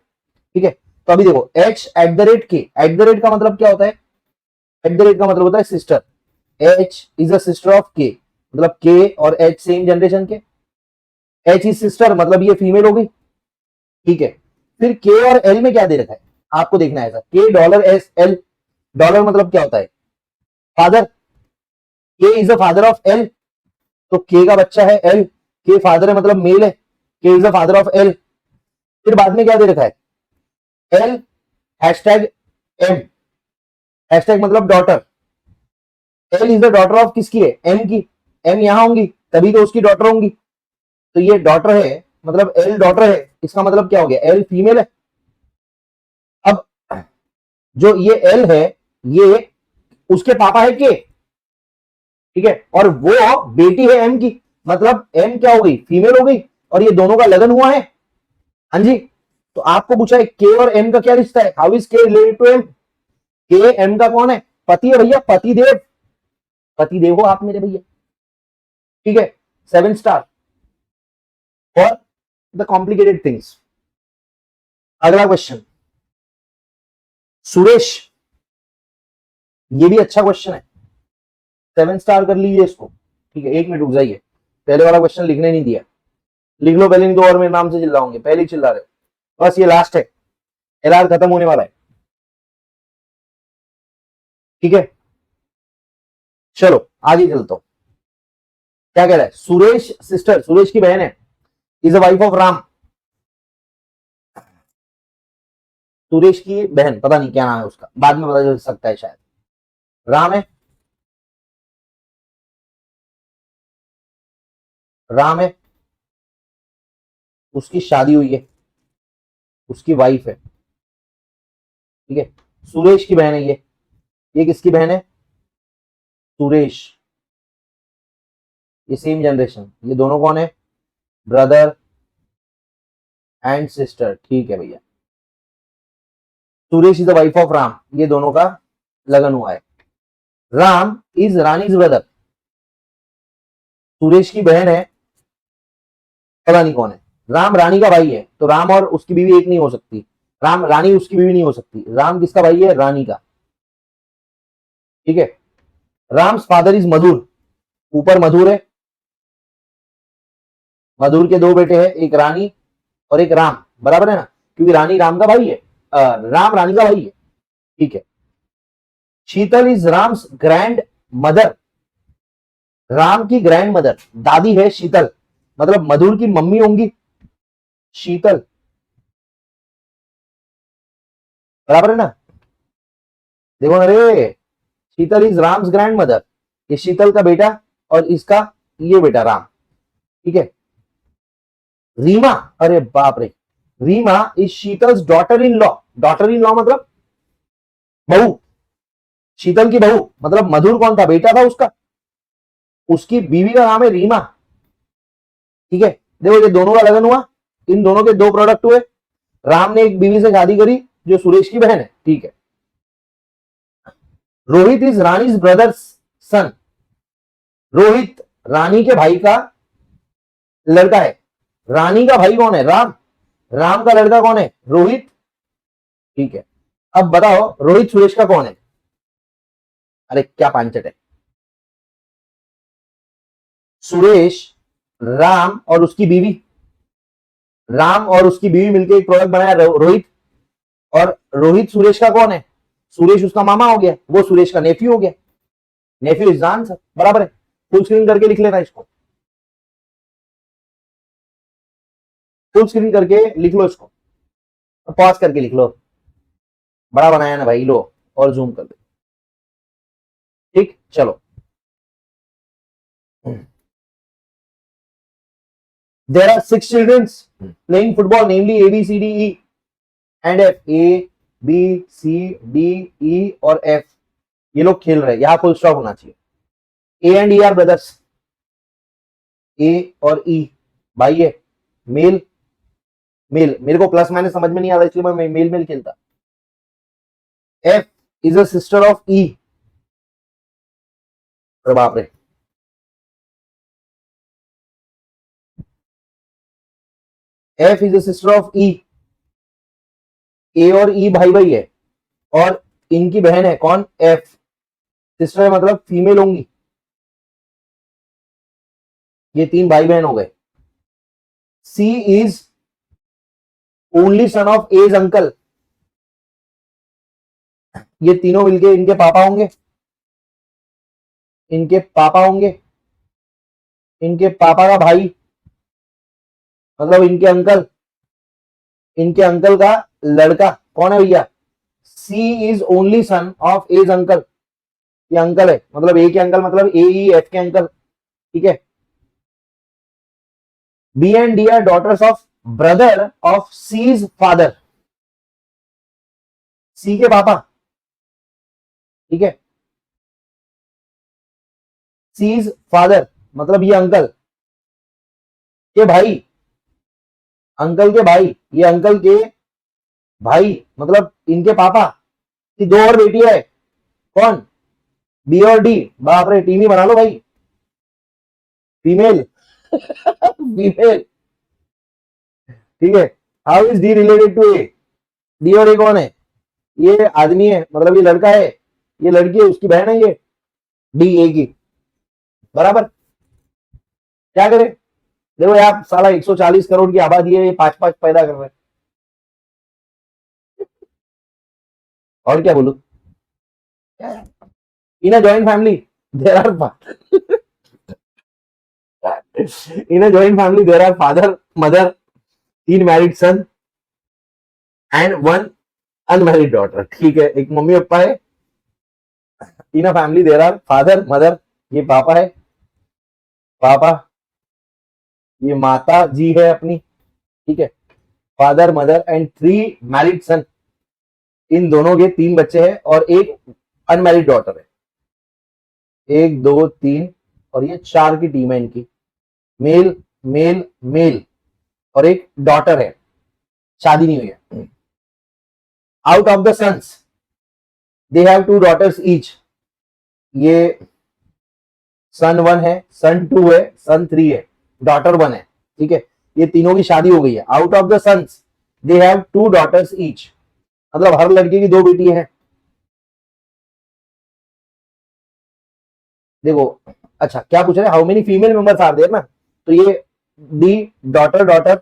ठीक है। तो अभी देखो एच एट द रेट के, एट द रेट का मतलब क्या होता है, एट द रेट का मतलब होता है sister, H is a sister of के, मतलब के और एच सेम जनरेशन के, एच इज सिस्टर मतलब ये फीमेल होगी, ठीक है। फिर के और एल में क्या दे रखा है, आपको देखना है, के डॉलर एस एल, डॉलर मतलब क्या होता है, फादर, के is the father of L, तो के का बच्चा है एल, के फादर है मतलब मेल है, के is the father of L. फिर बाद में क्या दे रखा है, एल हैशटैग एम, हैशटैग मतलब daughter, L is the daughter of किसकी है, एम की, एम यहां होंगी तभी तो उसकी डॉटर होंगी, तो ये डॉटर है मतलब एल डॉटर है, इसका मतलब क्या हो गया, एल फीमेल है। अब जो ये एल है ये उसके पापा है के, ठीक है, और वो बेटी है एम की, मतलब एम क्या हो गई, फीमेल हो गई, और ये दोनों का लगन हुआ है, हाँ जी। तो आपको पूछा है के और एम का क्या रिश्ता है, हाउ इज के रिलेटेड टू एम, के एम का कौन है, पति है भैया, पतिदेव, पतिदेव हो आप मेरे भैया, ठीक है। 7 star for the complicated things. अगला क्वेश्चन, सुरेश, ये भी अच्छा क्वेश्चन है, 7 स्टार कर लीजिए इसको, ठीक है। 1 मिनट रुक जाइए, पहले वाला क्वेश्चन लिखने नहीं दिया, लिख लो पहले, नहीं तो और मेरे नाम से चिल्लाओगे, पहले ही चिल्ला रहे, बस ये लास्ट है, एलआर खत्म होने वाला है, ठीक है। चलो आगे चलता हूं, क्या कह रहा है, सुरेश सिस्टर, सुरेश की बहन है, is a wife of Ram, Suresh की बहन, पता नहीं क्या नाम है उसका, बाद में पता चल सकता है शायद, राम है, राम है, उसकी शादी हुई है, उसकी वाइफ है, ठीक है। सुरेश की बहन है ये किसकी बहन है, सुरेश, ये सेम जनरेशन, ये दोनों कौन है, ब्रदर एंड सिस्टर, ठीक है भैया। Suresh is the wife of Ram, ये दोनों का लगन हुआ है। राम इज रानीज ब्रदर, सुरेश की बहन है, पता नहीं कौन है, राम रानी का भाई है, तो राम और उसकी बीवी एक नहीं हो सकती, राम रानी उसकी बीवी नहीं हो सकती, राम किसका भाई है, रानी का, ठीक है। राम्स फादर इज मधुर, ऊपर मधुर है, मधुर के दो बेटे हैं, एक रानी और एक राम, बराबर है ना, क्योंकि रानी राम का भाई है, राम रानी का भाई है, ठीक है। Sheetal is Ram's grandmother, Ram की ग्रैंड मदर दादी है शीतल, मतलब मधुर की मम्मी होंगी शीतल, बराबर है ना, देखो अरे, शीतल इज राम्स ग्रैंड मदर, ये शीतल का बेटा और इसका ये बेटा राम, ठीक है। रीमा, अरे बाप रे, Reema is Sheetal's daughter in law मतलब बहू, शीतल की बहू, मतलब मधुर कौन था, बेटा था उसका, उसकी बीवी का नाम है रीमा, ठीक है। देखो ये दोनों का लगन हुआ, इन दोनों के दो प्रोडक्ट हुए, राम ने एक बीवी से शादी करी जो सुरेश की बहन है, ठीक है। रोहित इज रानीज ब्रदर्स सन, रोहित रानी के भाई का लड़का है। रानी का भाई कौन है? राम। राम का लड़का कौन है? रोहित। ठीक है, अब बताओ रोहित सुरेश का कौन है? अरे क्या पांचट है। सुरेश राम और उसकी बीवी, राम और उसकी बीवी मिलकर एक प्रोडक्ट बनाया रोहित। और रोहित सुरेश का कौन है? सुरेश उसका मामा हो गया, वो सुरेश का नेफ्यू हो गया। नेफ्यू इज आंसर, बराबर है। फुल स्क्रीन करके लिख लेना इसको, फुल स्क्रीन करके लिख लो इसको, पॉज करके लिख लो। बड़ा बनाया ना भाई, लो और जूम कर दो। ठीक, चलो। There are 6 children playing football, namely A, B, C, D, E and F. A, B, C, D, E और F, ये लोग खेल रहे हैं। यहां फुल स्टॉप होना चाहिए। A and E are brothers. A और E भाई है, मेल मेल। मेरे को प्लस माइनस समझ में नहीं आ रहा, इसलिए मैं मेल मेल खेलता। F is a sister of E. अरे बाप रे, F is a sister of E. A और E भाई भाई है, और इनकी बहन है कौन? F। सिस्टर है मतलब फीमेल होंगी। ये 3 भाई बहन हो गए। C is only son of A's uncle. ये तीनों मिलके इनके पापा होंगे, इनके पापा होंगे, इनके पापा का भाई मतलब इनके अंकल का लड़का कौन है भैया? C is only son of A's uncle. ये अंकल है, मतलब ए के अंकल, मतलब ए ई एफ के अंकल। ठीक है। B and D are daughters of brother of C's father. C के पापा, ठीक है, सीज फादर मतलब ये अंकल के भाई, अंकल के भाई, ये अंकल के भाई मतलब इनके पापा की 2 और बेटियां है। कौन? बी और डी। बाप रे, टीम ही बना लो भाई। फीमेल फीमेल, ठीक है। How is D related to A? D और ए कौन है? ये आदमी है, मतलब ये लड़का है, ये लड़की है, उसकी बहन है ये, डी ए की, बराबर। क्या करे, देखो यार साला 140 करोड़ की आबादी है, ये 5-5 पैदा कर रहे हैं। और क्या बोलू। In a joint family there are in a joint family there are father, mother, 3 married son and 1 unmarried daughter. ठीक है, एक मम्मी पापा है। In a family there are father, mother, ये पापा है, पापा, ये माता जी है अपनी, ठीक है, फादर मदर एंड 3 मैरिड सन। इन दोनों के 3 बच्चे हैं और एक अनमैरिड डॉटर है। 1 2 3 और ये 4 की टीम है इनकी। मेल मेल मेल और एक डॉटर है, शादी नहीं हुई है। Out of the sons they have 2 daughters each. ये सन 1 है, सन 2 है, सन 3 है, डॉटर 1 है। ठीक है, ये तीनों की शादी हो गई है। Out of the sons they have 2 daughters each, मतलब हर लड़के की 2 बेटी है। देखो, अच्छा क्या पूछ रहे हैं, how many female members are there ना, तो ये डी डॉटर डॉटर,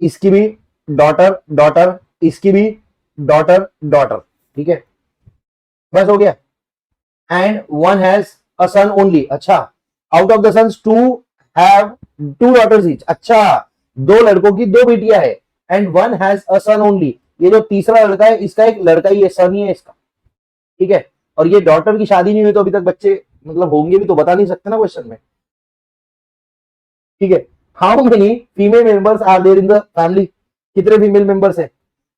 इसकी भी डॉटर डॉटर, इसकी भी डॉटर डॉटर, ठीक है, बस हो गया। And 1 has a son only. अच्छा, out of the sons 2 have 2 daughters each. अच्छा, 2 लड़कों की 2 बेटियां है। And 1 has a son only, ये जो तीसरा लड़का है इसका एक लड़का ही है, सन ही है इसका, ठीक है। और ये डॉटर की शादी नहीं हुई, तो अभी तक बच्चे मतलब होंगे भी तो बता नहीं सकते ना क्वेश्चन में, ठीक है। How many female members are there in the family? कितने फीमेल मेंबर्स है?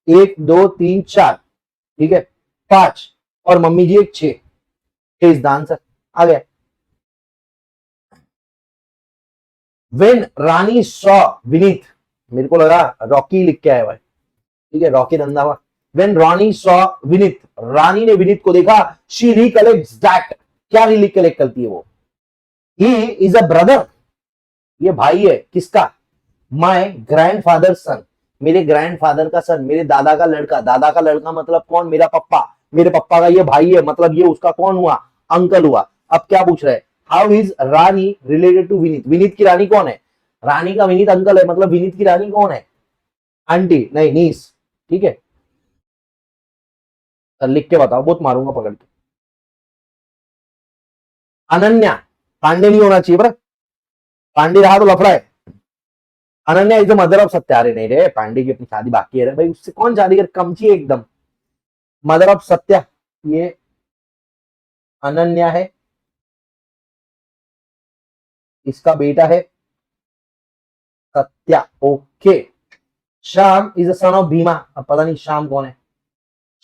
1 2 3 4, ठीक है, 5 और मम्मी जी एक 6। इज द आंसर, आ गया। वेन रानी सॉ विनीत, मेरे को लगा रॉकी लिख के आया भाई, ठीक है, रॉकी रंधावा। वेन रानी सॉ विनीत, रानी ने विनीत को देखा, शी रिकलेक्ट्स दैट, क्या रिकलेक्ट करती है वो? ही इज अ ब्रदर, ये भाई है किसका, माय ग्रैंडफादर सन, मेरे ग्रैंडफादर का सन, मेरे दादा का लड़का, दादा का लड़का मतलब कौन, मेरा पप्पा, मेरे पप्पा का ये भाई है, मतलब ये उसका कौन हुआ, अंकल हुआ। अब क्या पूछ रहा है, how is Rani related to Vineet, Vineet की रानी कौन है, रानी का विनीत अंकल है, मतलब विनीत की रानी कौन है, आंटी नहीं नीस, ठीक है। तो लिख के बताओ, बहुत मारूंगा पकड़ के। अनन्या, पांडे नहीं होना चाहिए, पर पांडे रहा तो लफड़ा है। Ananya is the mother of Satya, अरे नहीं रे, पांडे की अपनी शादी बाकी है रे भाई, उससे कौन शादी कर, कमची है एकदम। मदर ऑफ सत्या, ये अनन्या है, इसका बेटा है Satya, okay. Shyam is the son of Bhima, अब पता नहीं श्याम कौन है,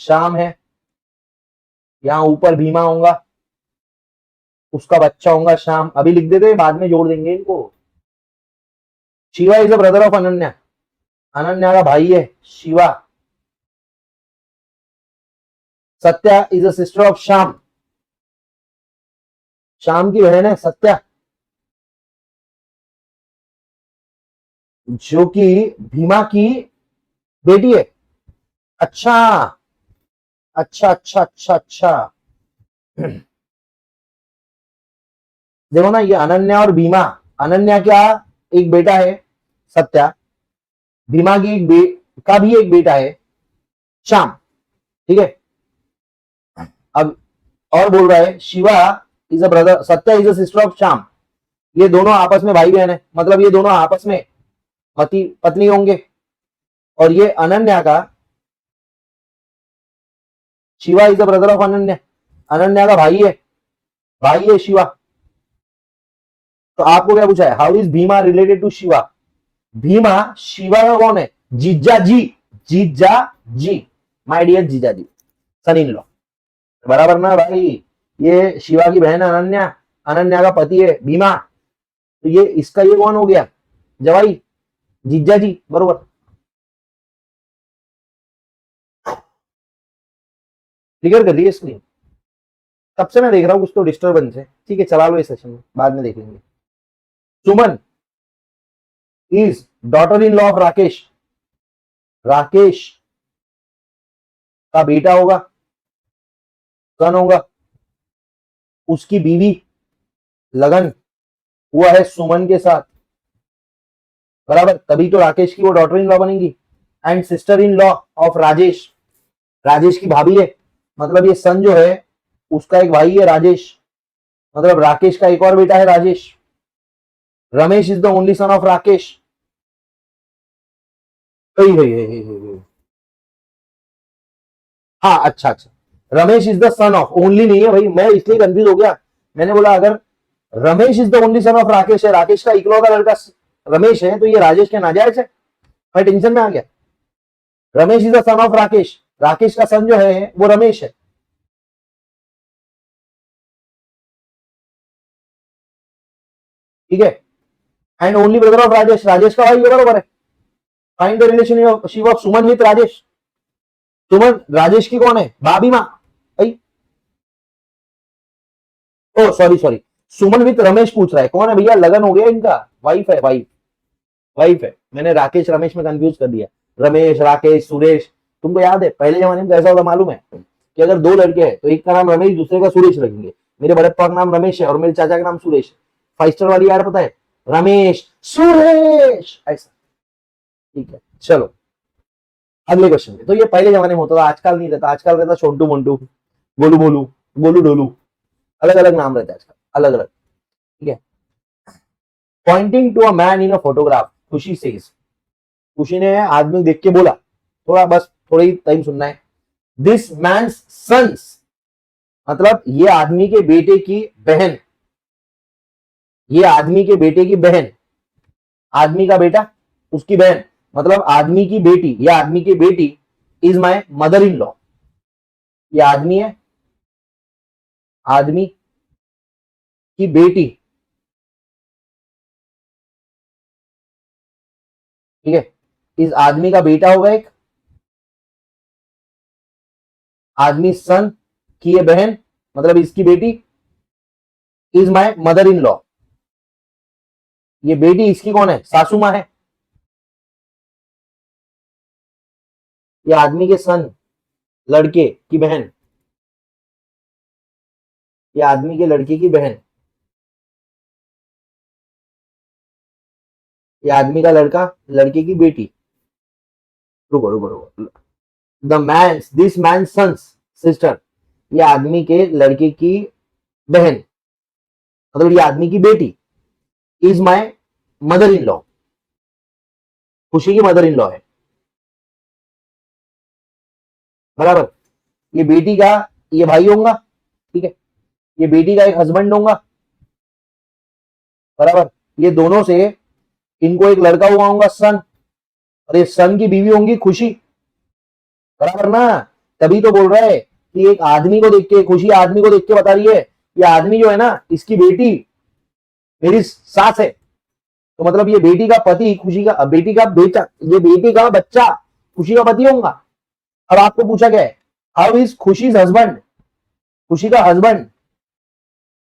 श्याम है, यहां ऊपर भीमा होगा, उसका बच्चा होगा श्याम, अभी लिख देते हैं बाद में जोड़ देंगे इनको। Shiva is the brother of Ananya, Ananya का भाई है Shiva. Satya is the sister of Shyam, Shyam की बहन है सत्या, जो कि भीमा की बेटी है। अच्छा अच्छा अच्छा अच्छा अच्छा, देखो ना, ये अनन्या और भीमा, अनन्या का एक बेटा है सत्या, भीमा की का भी एक बेटा है श्याम, ठीक है। अब और बोल रहा है Shiva is a brother, Satya is a sister of Shyam, ये दोनों आपस में भाई बहन है, मतलब ये दोनों आपस में पति पत्नी होंगे। और ये अनन्या का, Shiva is the brother of Ananya, Ananya का भाई है शिवा। तो आपको क्या पूछा है, how is Bhima related to Shiva, Bhima Shiva का कौन है, जीजा जी, जीजा जी, माय डियर जीजा जी, सन इन लॉ, बराबर ना भाई। ये शिवा की बहन अनन्या, अनन्या का पति है भीमा, तो ये इसका ये कौन हो गया, जवाई, जीजा जी, बरोबर। क्लियर कर दिए स्क्रीन, तब से मैं देख रहा हूँ कुछ तो डिस्टर्बेंस है, ठीक है चला लो इस सेशन में, बाद में देख लेंगे। Suman is daughter in law of Rakesh, Rakesh का बेटा होगा, सन होगा, उसकी बीवी लगन हुआ है सुमन के साथ, बराबर, तभी तो राकेश की वो डॉटर इन लॉ बनेगी। And sister in law of Rajesh, Rajesh की भाभी है, मतलब ये सन जो है उसका एक भाई है राजेश, मतलब राकेश का एक और बेटा है Rajesh. Ramesh is the only son of Rakesh, हाँ अच्छा अच्छा, Ramesh is the son of, only नहीं है भाई, मैं इसलिए कंफ्यूज हो गया, मैंने बोला अगर Ramesh is the only son of Rakesh है, राकेश का इकलौता लड़का रमेश है, तो ये राजेश के नाजायज है, मैं टेंशन में आ गया। Ramesh is the son of Rakesh, Rakesh का सन जो है वो रमेश है, ठीक है। And only brother of Rajesh, Rajesh का भाई ये बरोबर है। Find the relationship of Suman with Rajesh, Suman Rajesh की कौन है, भाभी माँ, oh sorry sorry, Suman with Ramesh पूछ रहा है, कौन है भैया, लगन हो गया इनका, वाइफ है, वाइफ है, मैंने राकेश रमेश में कंफ्यूज कर दिया, रमेश राकेश सुरेश। तुमको याद है पहले जमाने में कैसा होता मालूम है, कि अगर दो लड़के हैं तो एक का नाम रमेश दूसरे का सुरेश रखेंगे, मेरे बड़े पापा का नाम रमेश है और मेरे चाचा का नाम सुरेश है, 5 स्टार वाली यार पता है, रमेश सुरेश ऐसा, ठीक है चलो अगले क्वेश्चन में। तो ये पहले जमाने में होता था, आजकल नहीं रहता, आजकल रहता छोटू मोन्टू, गोलू मोलू, गोलू डोलू, अलग अलग नाम रहते हैं आजकल, अलग अलग, ठीक है। Pointing to a man in a photograph, Khushi says, Khushi ने आदमी देख के बोला, थोड़ा बस थोड़ा ही टाइम सुनना है, दिस मैन्स सन्स, मतलब ये आदमी के बेटे की बहन, ये आदमी के बेटे की बहन, आदमी का बेटा उसकी बहन, मतलब आदमी की बेटी या आदमी की बेटी is my mother in law, ये आदमी है, आदमी की बेटी, ठीक है, इस आदमी का बेटा होगा एक, आदमी सन की ये बहन, मतलब इसकी बेटी, is my mother in law, ये बेटी इसकी कौन है? सासू माँ है। ये आदमी के सन, लड़के की बहन, ये आदमी के लड़के की बहन, ये आदमी का लड़का, लड़के की बेटी। रुको रुको रुको, the man, this man son's sister, ये आदमी के लड़के की बहन, मतलब ये आदमी की बेटी, is my mother in law, खुशी की मदर इन लॉ है, बराबर। ये बेटी का ये भाई होगा, ठीक है, ये बेटी का एक हस्बैंड होगा, बराबर। ये दोनों से इनको एक लड़का हुआ होगा, सन, और ये सन की बीवी होंगी खुशी, बराबर ना। तभी तो बोल रहा है कि एक आदमी को देख के, खुशी आदमी को देख के बता रही है ये आदमी जो है ना, इसकी बेटी मेरी सास है। तो मतलब ये बेटी का पति खुशी का, बेटी का बेटा, ये बेटी का बच्चा खुशी का पति होगा। अब आपको पूछा गया है how is Khushi's husband, Khushi का husband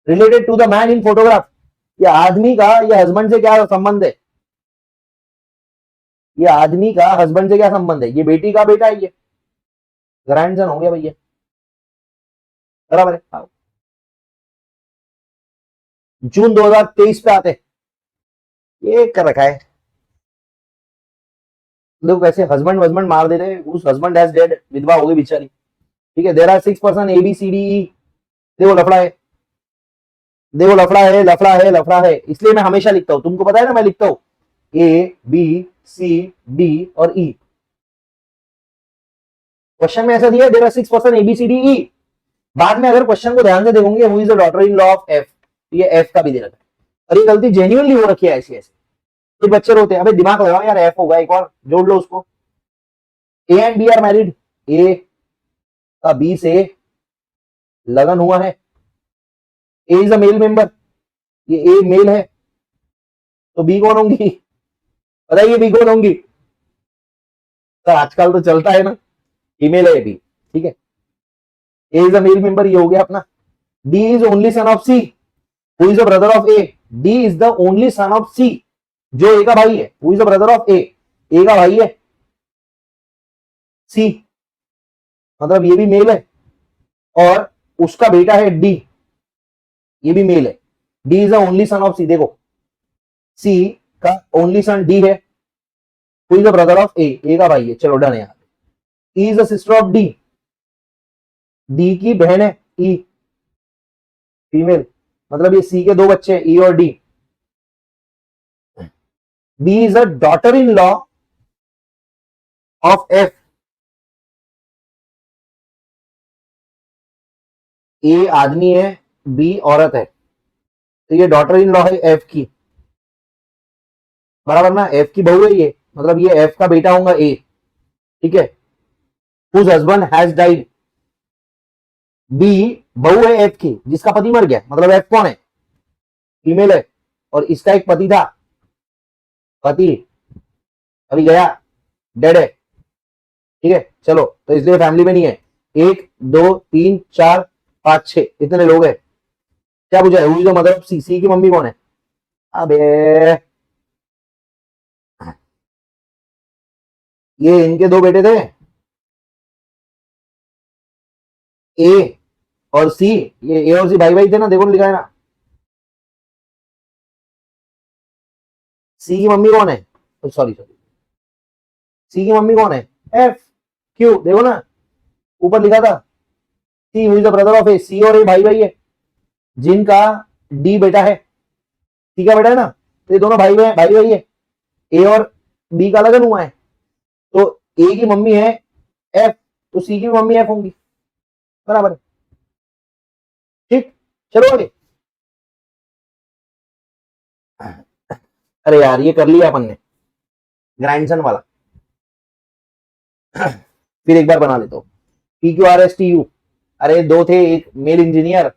related to the man in photograph, ये आदमी का ये हस्बैंड से क्या संबंध है, ये आदमी का हस्बैंड से क्या संबंध है, ये बेटी का बेटा है, ये ग्रैंडसन हो गया भैया, बराबर है। जून 2023 पे आते, ये कर रखा है, लोग वैसे हस्बैंड हस्बैंड मार दे रहे, उस हस्बैंड हैज डेड, विधवा हो गई बेचारी, ठीक है। देयर आर 6% ABCDE, देखो लफड़ा है, देखो लफड़ा है, लफड़ा है, लफड़ा है, इसलिए मैं हमेशा लिखता हूं, तुमको पता है ना, मैं लिखता हूं ABCD और E। क्वेश्चन में ऐसा दिया देयर आर 6% ABCDE, बाद में अगर क्वेश्चन को ध्यान से देखोगे who is the daughter in law of F, ये एफ का भी दे रखा है, और ये गलती जेन्युइनली हो रखी है ऐसी ऐसे, तो बच्चे रोते हैं, अबे दिमाग लगाओ यार, एफ होगा एक और जोड़ लो उसको। A and B are married, A का बी से लगन हुआ है, A is a male member, ये ए मेल है, तो बी कौन होंगी, बताइए बी कौन होंगी, तो आजकल तो चलता है ना, फीमेल है बी, ठीक है। A is a male member, ये हो गया अपना। D is only son of C, who is the brother of A, D is the only son of C, जो ए का भाई है, who is the brother of A का भाई है सी, मतलब ये भी मेल है, और उसका बेटा है डी, ये भी मेल है, D is the only son of C, देखो सी का ओनली सन डी है, who is the brother of A का भाई है, चलो डन है यहाँ पे। E is the sister of D, D की बहन है ई, फीमेल, मतलब ये सी के दो बच्चे ई और D. B is a daughter in law of F, A आदमी है, बी औरत है, तो ये डॉटर इन लॉ है एफ की, बराबर ना, एफ की बहू है ये, मतलब ये एफ का बेटा होगा ए, ठीक है। Whose husband has died, B बहू है एफ की जिसका पति मर गया, मतलब एफ कौन है, फीमेल है, और इसका एक पति था, पति अभी गया, डेड है, ठीक है। चलो तो इसलिए फैमिली में नहीं है, 1 2 3 4 5 6 इतने लोग हैं। क्या पूछा है, हुई मदर ऑफ सी, सी की मम्मी कौन है, अबे ये इनके दो बेटे थे, ए और सी, ये ए और सी भाई भाई थे ना, देखो लिखा है ना। सी की मम्मी कौन है, सॉरी सॉरी, सी की मम्मी कौन है, एफ, क्यों देखो ना ऊपर लिखा था, सी हुई द ब्रदर ऑफ ए, सी और ए भाई भाई है, जिनका डी बेटा है, सी का बेटा है ना, तो ये दोनों भाई भाई भाई है, ए और बी का लगन हुआ है, तो ए की मम्मी है एफ, तो सी की मम्मी एफ होंगी, बराबर है, ठीक। चलो आगे, अरे यार ये कर लिया अपन ने ग्राइंडसन वाला, फिर एक बार बना लेता हूँ। PQRSTU, अरे दो थे, एक मेल इंजीनियर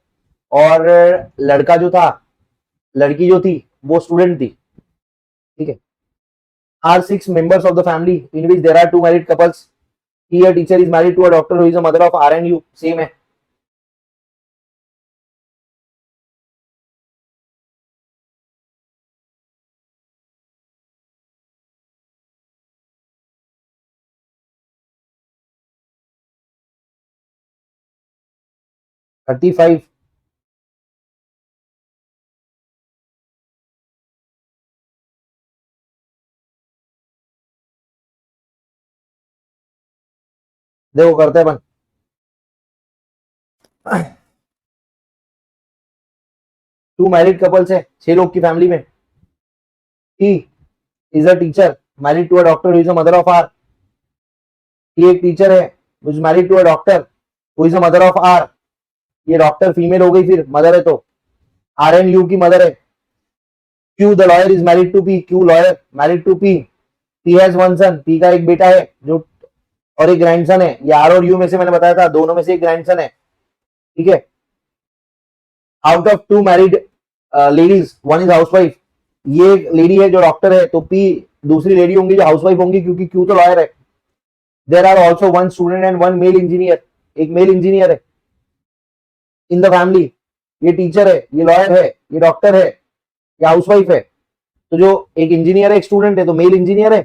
और लड़का जो था, लड़की जो थी वो स्टूडेंट थी, ठीक है। Are 6 members of the family in which there are 2 married couples, he a teacher is married to a doctor who is a mother of R and U, same है। 35। देखो करते हैं अपन। टू मैरिड कपल्स है, 6 लोग की family में। He is a teacher married to a doctor who is a mother of R. He एक teacher है who is married to a doctor who is a mother of R. ये doctor female हो गई, फिर mother है तो R and U की mother है। Q the lawyer is married to P. Q lawyer married to P. P has one son. P का एक बेटा है जो और एक ग्रैंडसन है। ये आर और यू में से मैंने बताया था, दोनों में से एक ग्रैंडसन है। ठीक है। Out of two married ladies one is housewife. ये एक लेडी है जो डॉक्टर है, तो पी दूसरी लेडी होंगी जो हाउसवाइफ होंगी, क्योंकि क्यू तो लॉयर है। There are also one student and one male engineer. एक मेल इंजीनियर है इन द फैमिली। ये टीचर है, ये लॉयर है, ये डॉक्टर है, ये हाउसवाइफ है। तो जो एक इंजीनियर है एक स्टूडेंट है, तो मेल इंजीनियर है।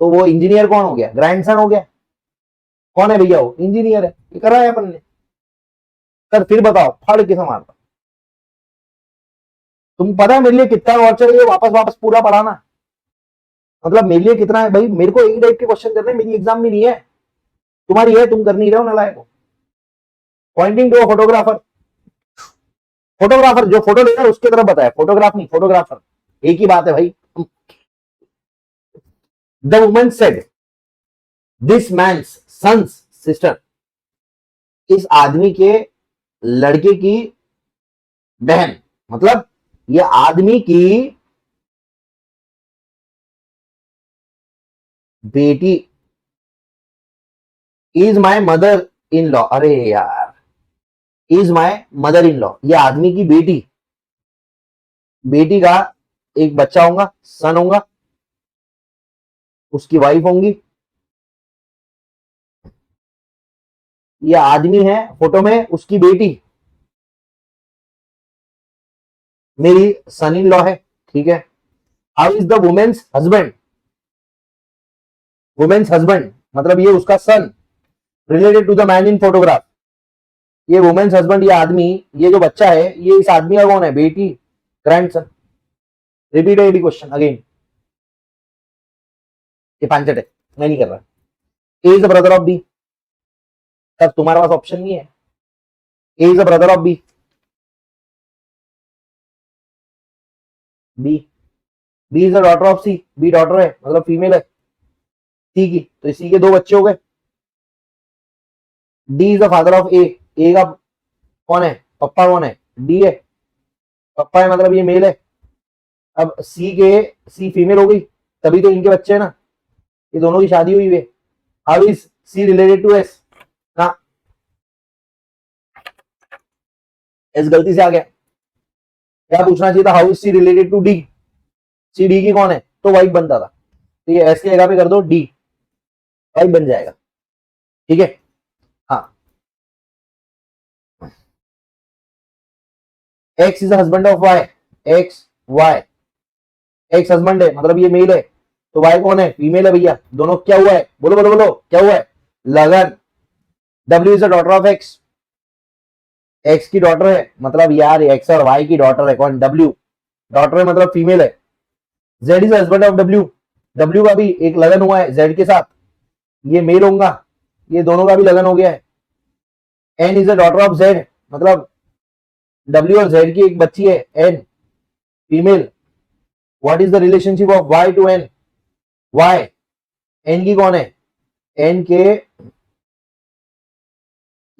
तो वो इंजीनियर कौन हो गया? ग्रैंडसन हो गया। कौन है भैया? वो इंजीनियर है। ये करा है अपन ने। सर फिर बताओ, फड़ किसे मारता? तुम पता है मेरे लिए कितना टॉर्चर है वापस वापस पूरा पढ़ाना? मतलब मेरे लिए कितना है भाई? मेरे को एक टाइप के क्वेश्चन करने, मेरी एग्जाम भी नहीं है, तुम्हारी है, तुम कर नहीं रहे हो नालायक हो। Pointing to photographer. फोटोग्राफर जो फोटो लेकर उसके तरफ बताया, फोटोग्राफ नहीं, फोटोग्राफर एक ही बात है भाई। The woman said this man's son's sister. इस आदमी के लड़के की बहन, मतलब ये आदमी की बेटी is my mother in law. अरे यार, is my mother in law. ये आदमी की बेटी, बेटी का एक बच्चा होगा, सन होगा, उसकी वाइफ होंगी। ये आदमी है फोटो में, उसकी बेटी मेरी सन इन लॉ है। ठीक है। How is the women's husband? Women's husband मतलब ये उसका son related to the man in photograph. ये वुमेन्स हस्बैंड, ये आदमी, ये जो बच्चा है, ये इस आदमी का कौन है? बेटी, ग्रैंडसन। रिपीट है क्वेश्चन अगेन। ये पांचट है, मैं नहीं कर रहा। A is the brother of B. तब तुम्हारे पास ऑप्शन नहीं है। A is the brother of B. B B is the daughter of C. B daughter है मतलब फीमेल है सी की, तो इसी के दो बच्चे हो गए। D is the father of A. A का कौन है? पप्पा कौन है? डी है। पप्पा है मतलब ये मेल है। अब सी फीमेल हो गई, तभी तो इनके बच्चे हैं ना, ये दोनों की शादी हुई है। How is C related to S? ना, एस गलती से आ गया। क्या पूछना चाहिए था? How is C related to D? C D की कौन है? तो वाइफ बनता था, तो ये एस की जगह पे कर दो डी, वाइफ बन जाएगा। ठीक है। हाँ, X is husband of Y. X Y, X husband है मतलब ये मेल है, तो वाई कौन है? फीमेल है भैया। दोनों क्या हुआ है? बोलो बोलो बोलो, क्या हुआ है? लगन। W is the daughter of x. X की डॉटर है मतलब यार एक्स और वाई की डॉटर है कौन? डब्ल्यू। डॉटर है मतलब फीमेल है। Z is husband of W. W का भी एक लगन हुआ है जेड के साथ, ये मेल होगा, ये दोनों का भी लगन हो गया है। N is the daughter of Z मतलब डब्ल्यू और जेड की एक बच्ची है N, female. What is the relationship of Y to N? Y N की कौन है? एन के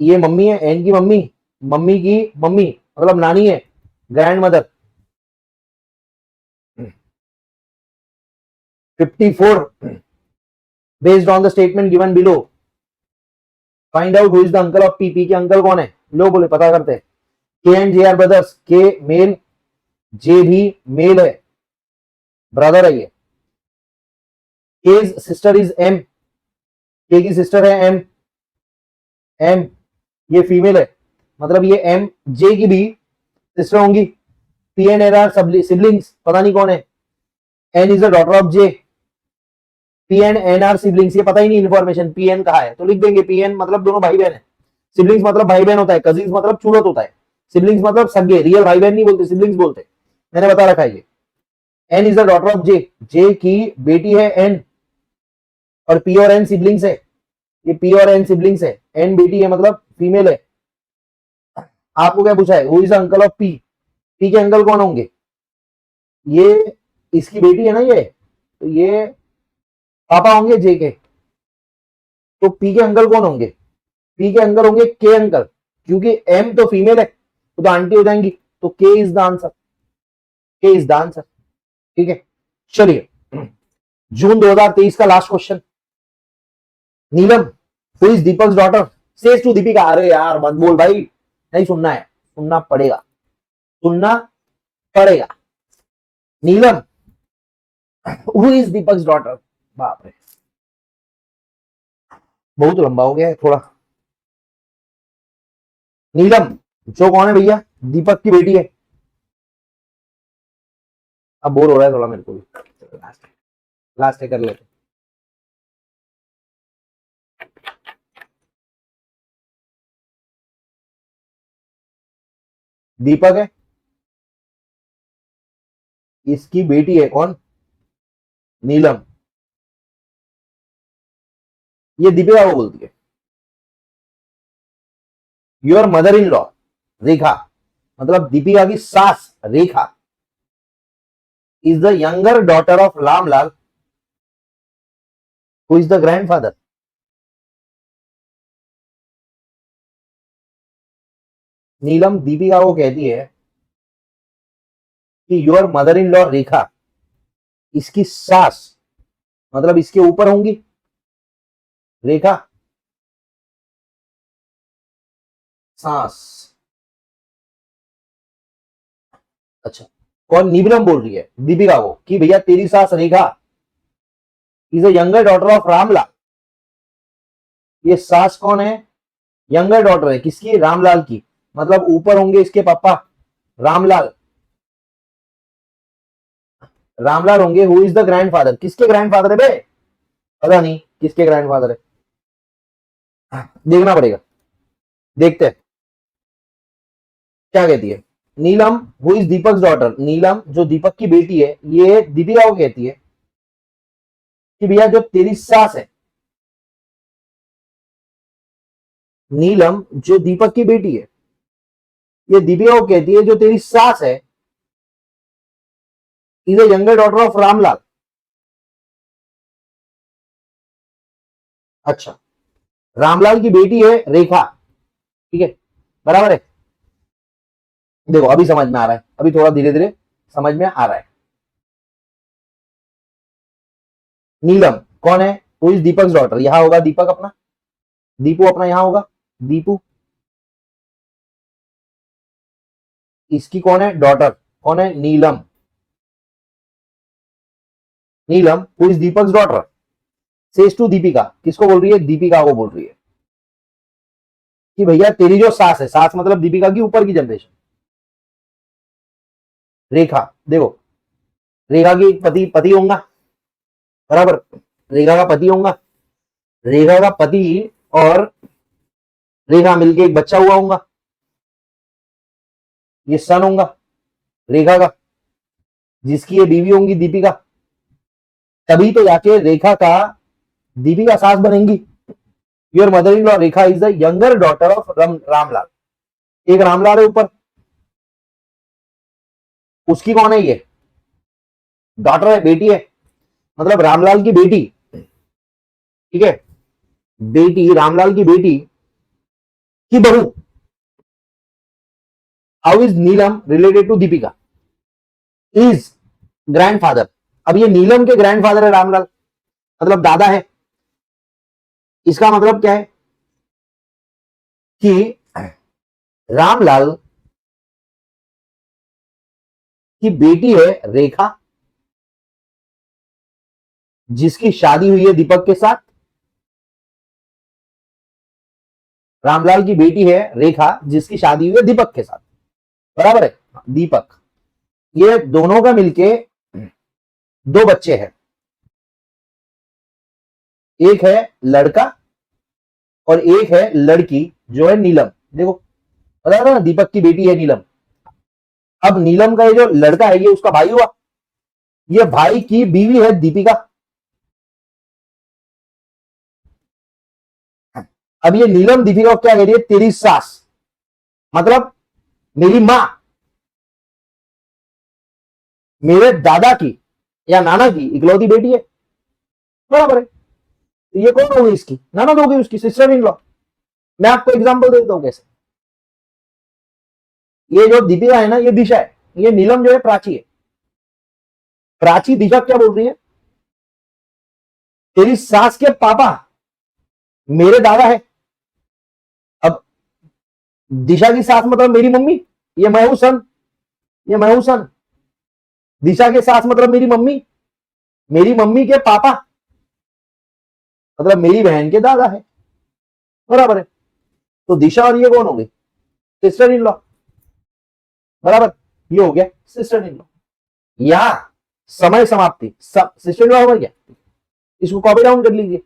ये मम्मी है, एन की मम्मी, मम्मी की मम्मी मतलब नानी है, grandmother. 54 based on the statement given below find out who is the uncle of P. P के अंकल कौन है? लो बोले पता करते हैं। K and J are brothers. K male, J भी मेल है, ब्रदर है ये। K's sister is M. K की सिस्टर है एम। एम ये फीमेल है मतलब ये एम जे की भी सिस्टर होंगी। P and N are siblings, पता नहीं कौन है। N is the daughter of J. P and N are siblings, ये पता ही नहीं इन्फॉर्मेशन पी एन कहा है, तो लिख देंगे पी एन मतलब दोनों भाई बहन है। सिबलिंग्स मतलब भाई बहन होता है, कजिन्स मतलब चूड़त होता है, सिबलिंग्स मतलब सगे, रियल भाई बहन नहीं बोलते, सिबलिंग्स बोलते, मैंने बता रखा है ये। N is the daughter of J, J की बेटी है एन, और पी और एन सिबलिंग्स है, ये पी और एन सिबलिंग्स है, एन बेटी है मतलब फीमेल है। आपको क्या पूछा है, who is the uncle of P, P के अंकल कौन होंगे, ये इसकी बेटी है ना ये, तो ये पापा होंगे जे के, तो पी के अंकल कौन होंगे, पी के अंकल होंगे के अंकल, क्योंकि एम तो फीमेल है तो आंटी हो जाएंगी, तो K is the answer, K is the answer. ठीक है, चलिए जून 2023 का last question. Neelam who is Deepak daughter says to Deepika, अरे यार मत बोल भाई, नहीं सुनना है, सुनना पड़ेगा, सुनना पड़ेगा। नीलम हु इज दीपक डॉटर, बाप रे बहुत लंबा हो गया है थोड़ा। नीलम जो कौन है भैया, दीपक की बेटी है। अब बोर हो रहा है थोड़ा मेरे को भी, लास्ट लास्ट कर लेते। दीपक है, इसकी बेटी है कौन, नीलम, ये दीपिका को बोलती है। Your mother in law Rekha, मतलब दीपिका की सास Rekha, is the younger daughter of Ramlal, who is the grandfather. Neelam Deepika को कहती है कि your mother in law Rekha, इसकी सास मतलब इसके ऊपर होंगी रेखा, सास। अच्छा, कौन, नीलम बोल रही है दीपिका को कि भैया तेरी सास Rekha is a younger daughter of Ramlal, ये सास कौन है, यंगर डॉटर है किसकी, रामलाल की, मतलब ऊपर होंगे इसके पापा रामलाल, रामलाल होंगे, हु इज द ग्रैंडफादर, किसके ग्रैंडफादर है बे, पता नहीं किसके ग्रैंडफादर है, देखना पड़ेगा, देखते हैं क्या कहती है। नीलम हु इज दीपक डॉटर, नीलम जो दीपक की बेटी है, ये दीपिका को कहती है कि भैया जो तेरी सास है, नीलम जो दीपक की बेटी है, ये दीपिका को कहती है जो तेरी सास है is a younger daughter of Ramlal. अच्छा, रामलाल की बेटी है रेखा, ठीक है, बराबर है। देखो अभी समझ में आ रहा है, अभी थोड़ा धीरे धीरे समझ में आ रहा है। नीलम कौन है, हु इज दीपक डॉटर, यहां होगा दीपक अपना, दीपू अपना यहां होगा, दीपू, इसकी कौन है डॉटर, कौन है Neelam, Neelam who is Deepak daughter says to Deepika, किसको बोल रही है, दीपिका को बोल रही है कि भैया तेरी जो सास है, सास मतलब दीपिका की ऊपर की जनरेशन, रेखा, देखो रेखा की पति, पति होगा, बराबर, रेखा का पति होगा, रेखा का पति और रेखा मिलके एक बच्चा हुआ होगा, ये सन होगा रेखा का, जिसकी ये बीवी होंगी दीपिका, तभी तो जाके रेखा का दीपिका सास बनेंगी। Your mother in law Rekha is the younger daughter of Ramlal, एक रामलाल है ऊपर, उसकी कौन है ये, डॉटर है, बेटी है, मतलब रामलाल की बेटी, ठीक है, बेटी, रामलाल की बेटी की बहू। How is Neelam related to Deepika, is grandfather, अब ये नीलम के ग्रैंडफादर है रामलाल, मतलब दादा है, इसका मतलब क्या है कि रामलाल की बेटी है रेखा, जिसकी शादी हुई है दीपक के साथ, रामलाल की बेटी है रेखा जिसकी शादी हुई है दीपक के साथ, बराबर है, दीपक, ये दोनों का मिलके दो बच्चे हैं, एक है लड़का और एक है लड़की, जो है नीलम, देखो पता था ना दीपक की बेटी है नीलम। अब नीलम का ये जो लड़का है ये उसका भाई हुआ, ये भाई की बीवी है दीपिका। अब ये नीलम दीपिका को क्या कह रही है, तेरी सास, मतलब मेरी मां, मेरे दादा की या नाना की इकलौती बेटी है, बराबर है। तो ये कौन होगी इसकी, ननद होगी उसकी, सिस्टर इन लॉ। मैं आपको एग्जांपल देता हूं कैसे। ये जो दीपिका है ना ये दिशा है, ये नीलम जो है प्राची है। प्राची दिशा क्या बोल रही है, तेरी सास के पापा मेरे दादा है। अब दिशा की सास मतलब मेरी मम्मी, ये मैं हूं सन, ये मैं हूं सन। दिशा के सास मतलब मेरी मम्मी के पापा मतलब मेरी बहन के दादा है, बराबर है। तो दिशा और ये कौन हो गई, सिस्टर इन लॉ, बराबर। ये हो गया सिस्टर इन लॉ। यहां समय समाप्ति, सिस्टर इन लॉ होगा क्या, इसको कॉपी डाउन कर लीजिए।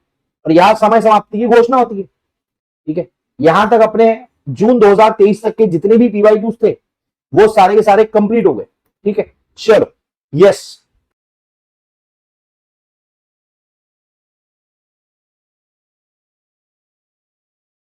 और यहां समय समाप्ति की घोषणा होती है, ठीक है। यहां तक अपने जून 2023 तक के जितने भी पीवाईक्यूज थे वो सारे के सारे कंप्लीट हो गए, ठीक है। चलो, यस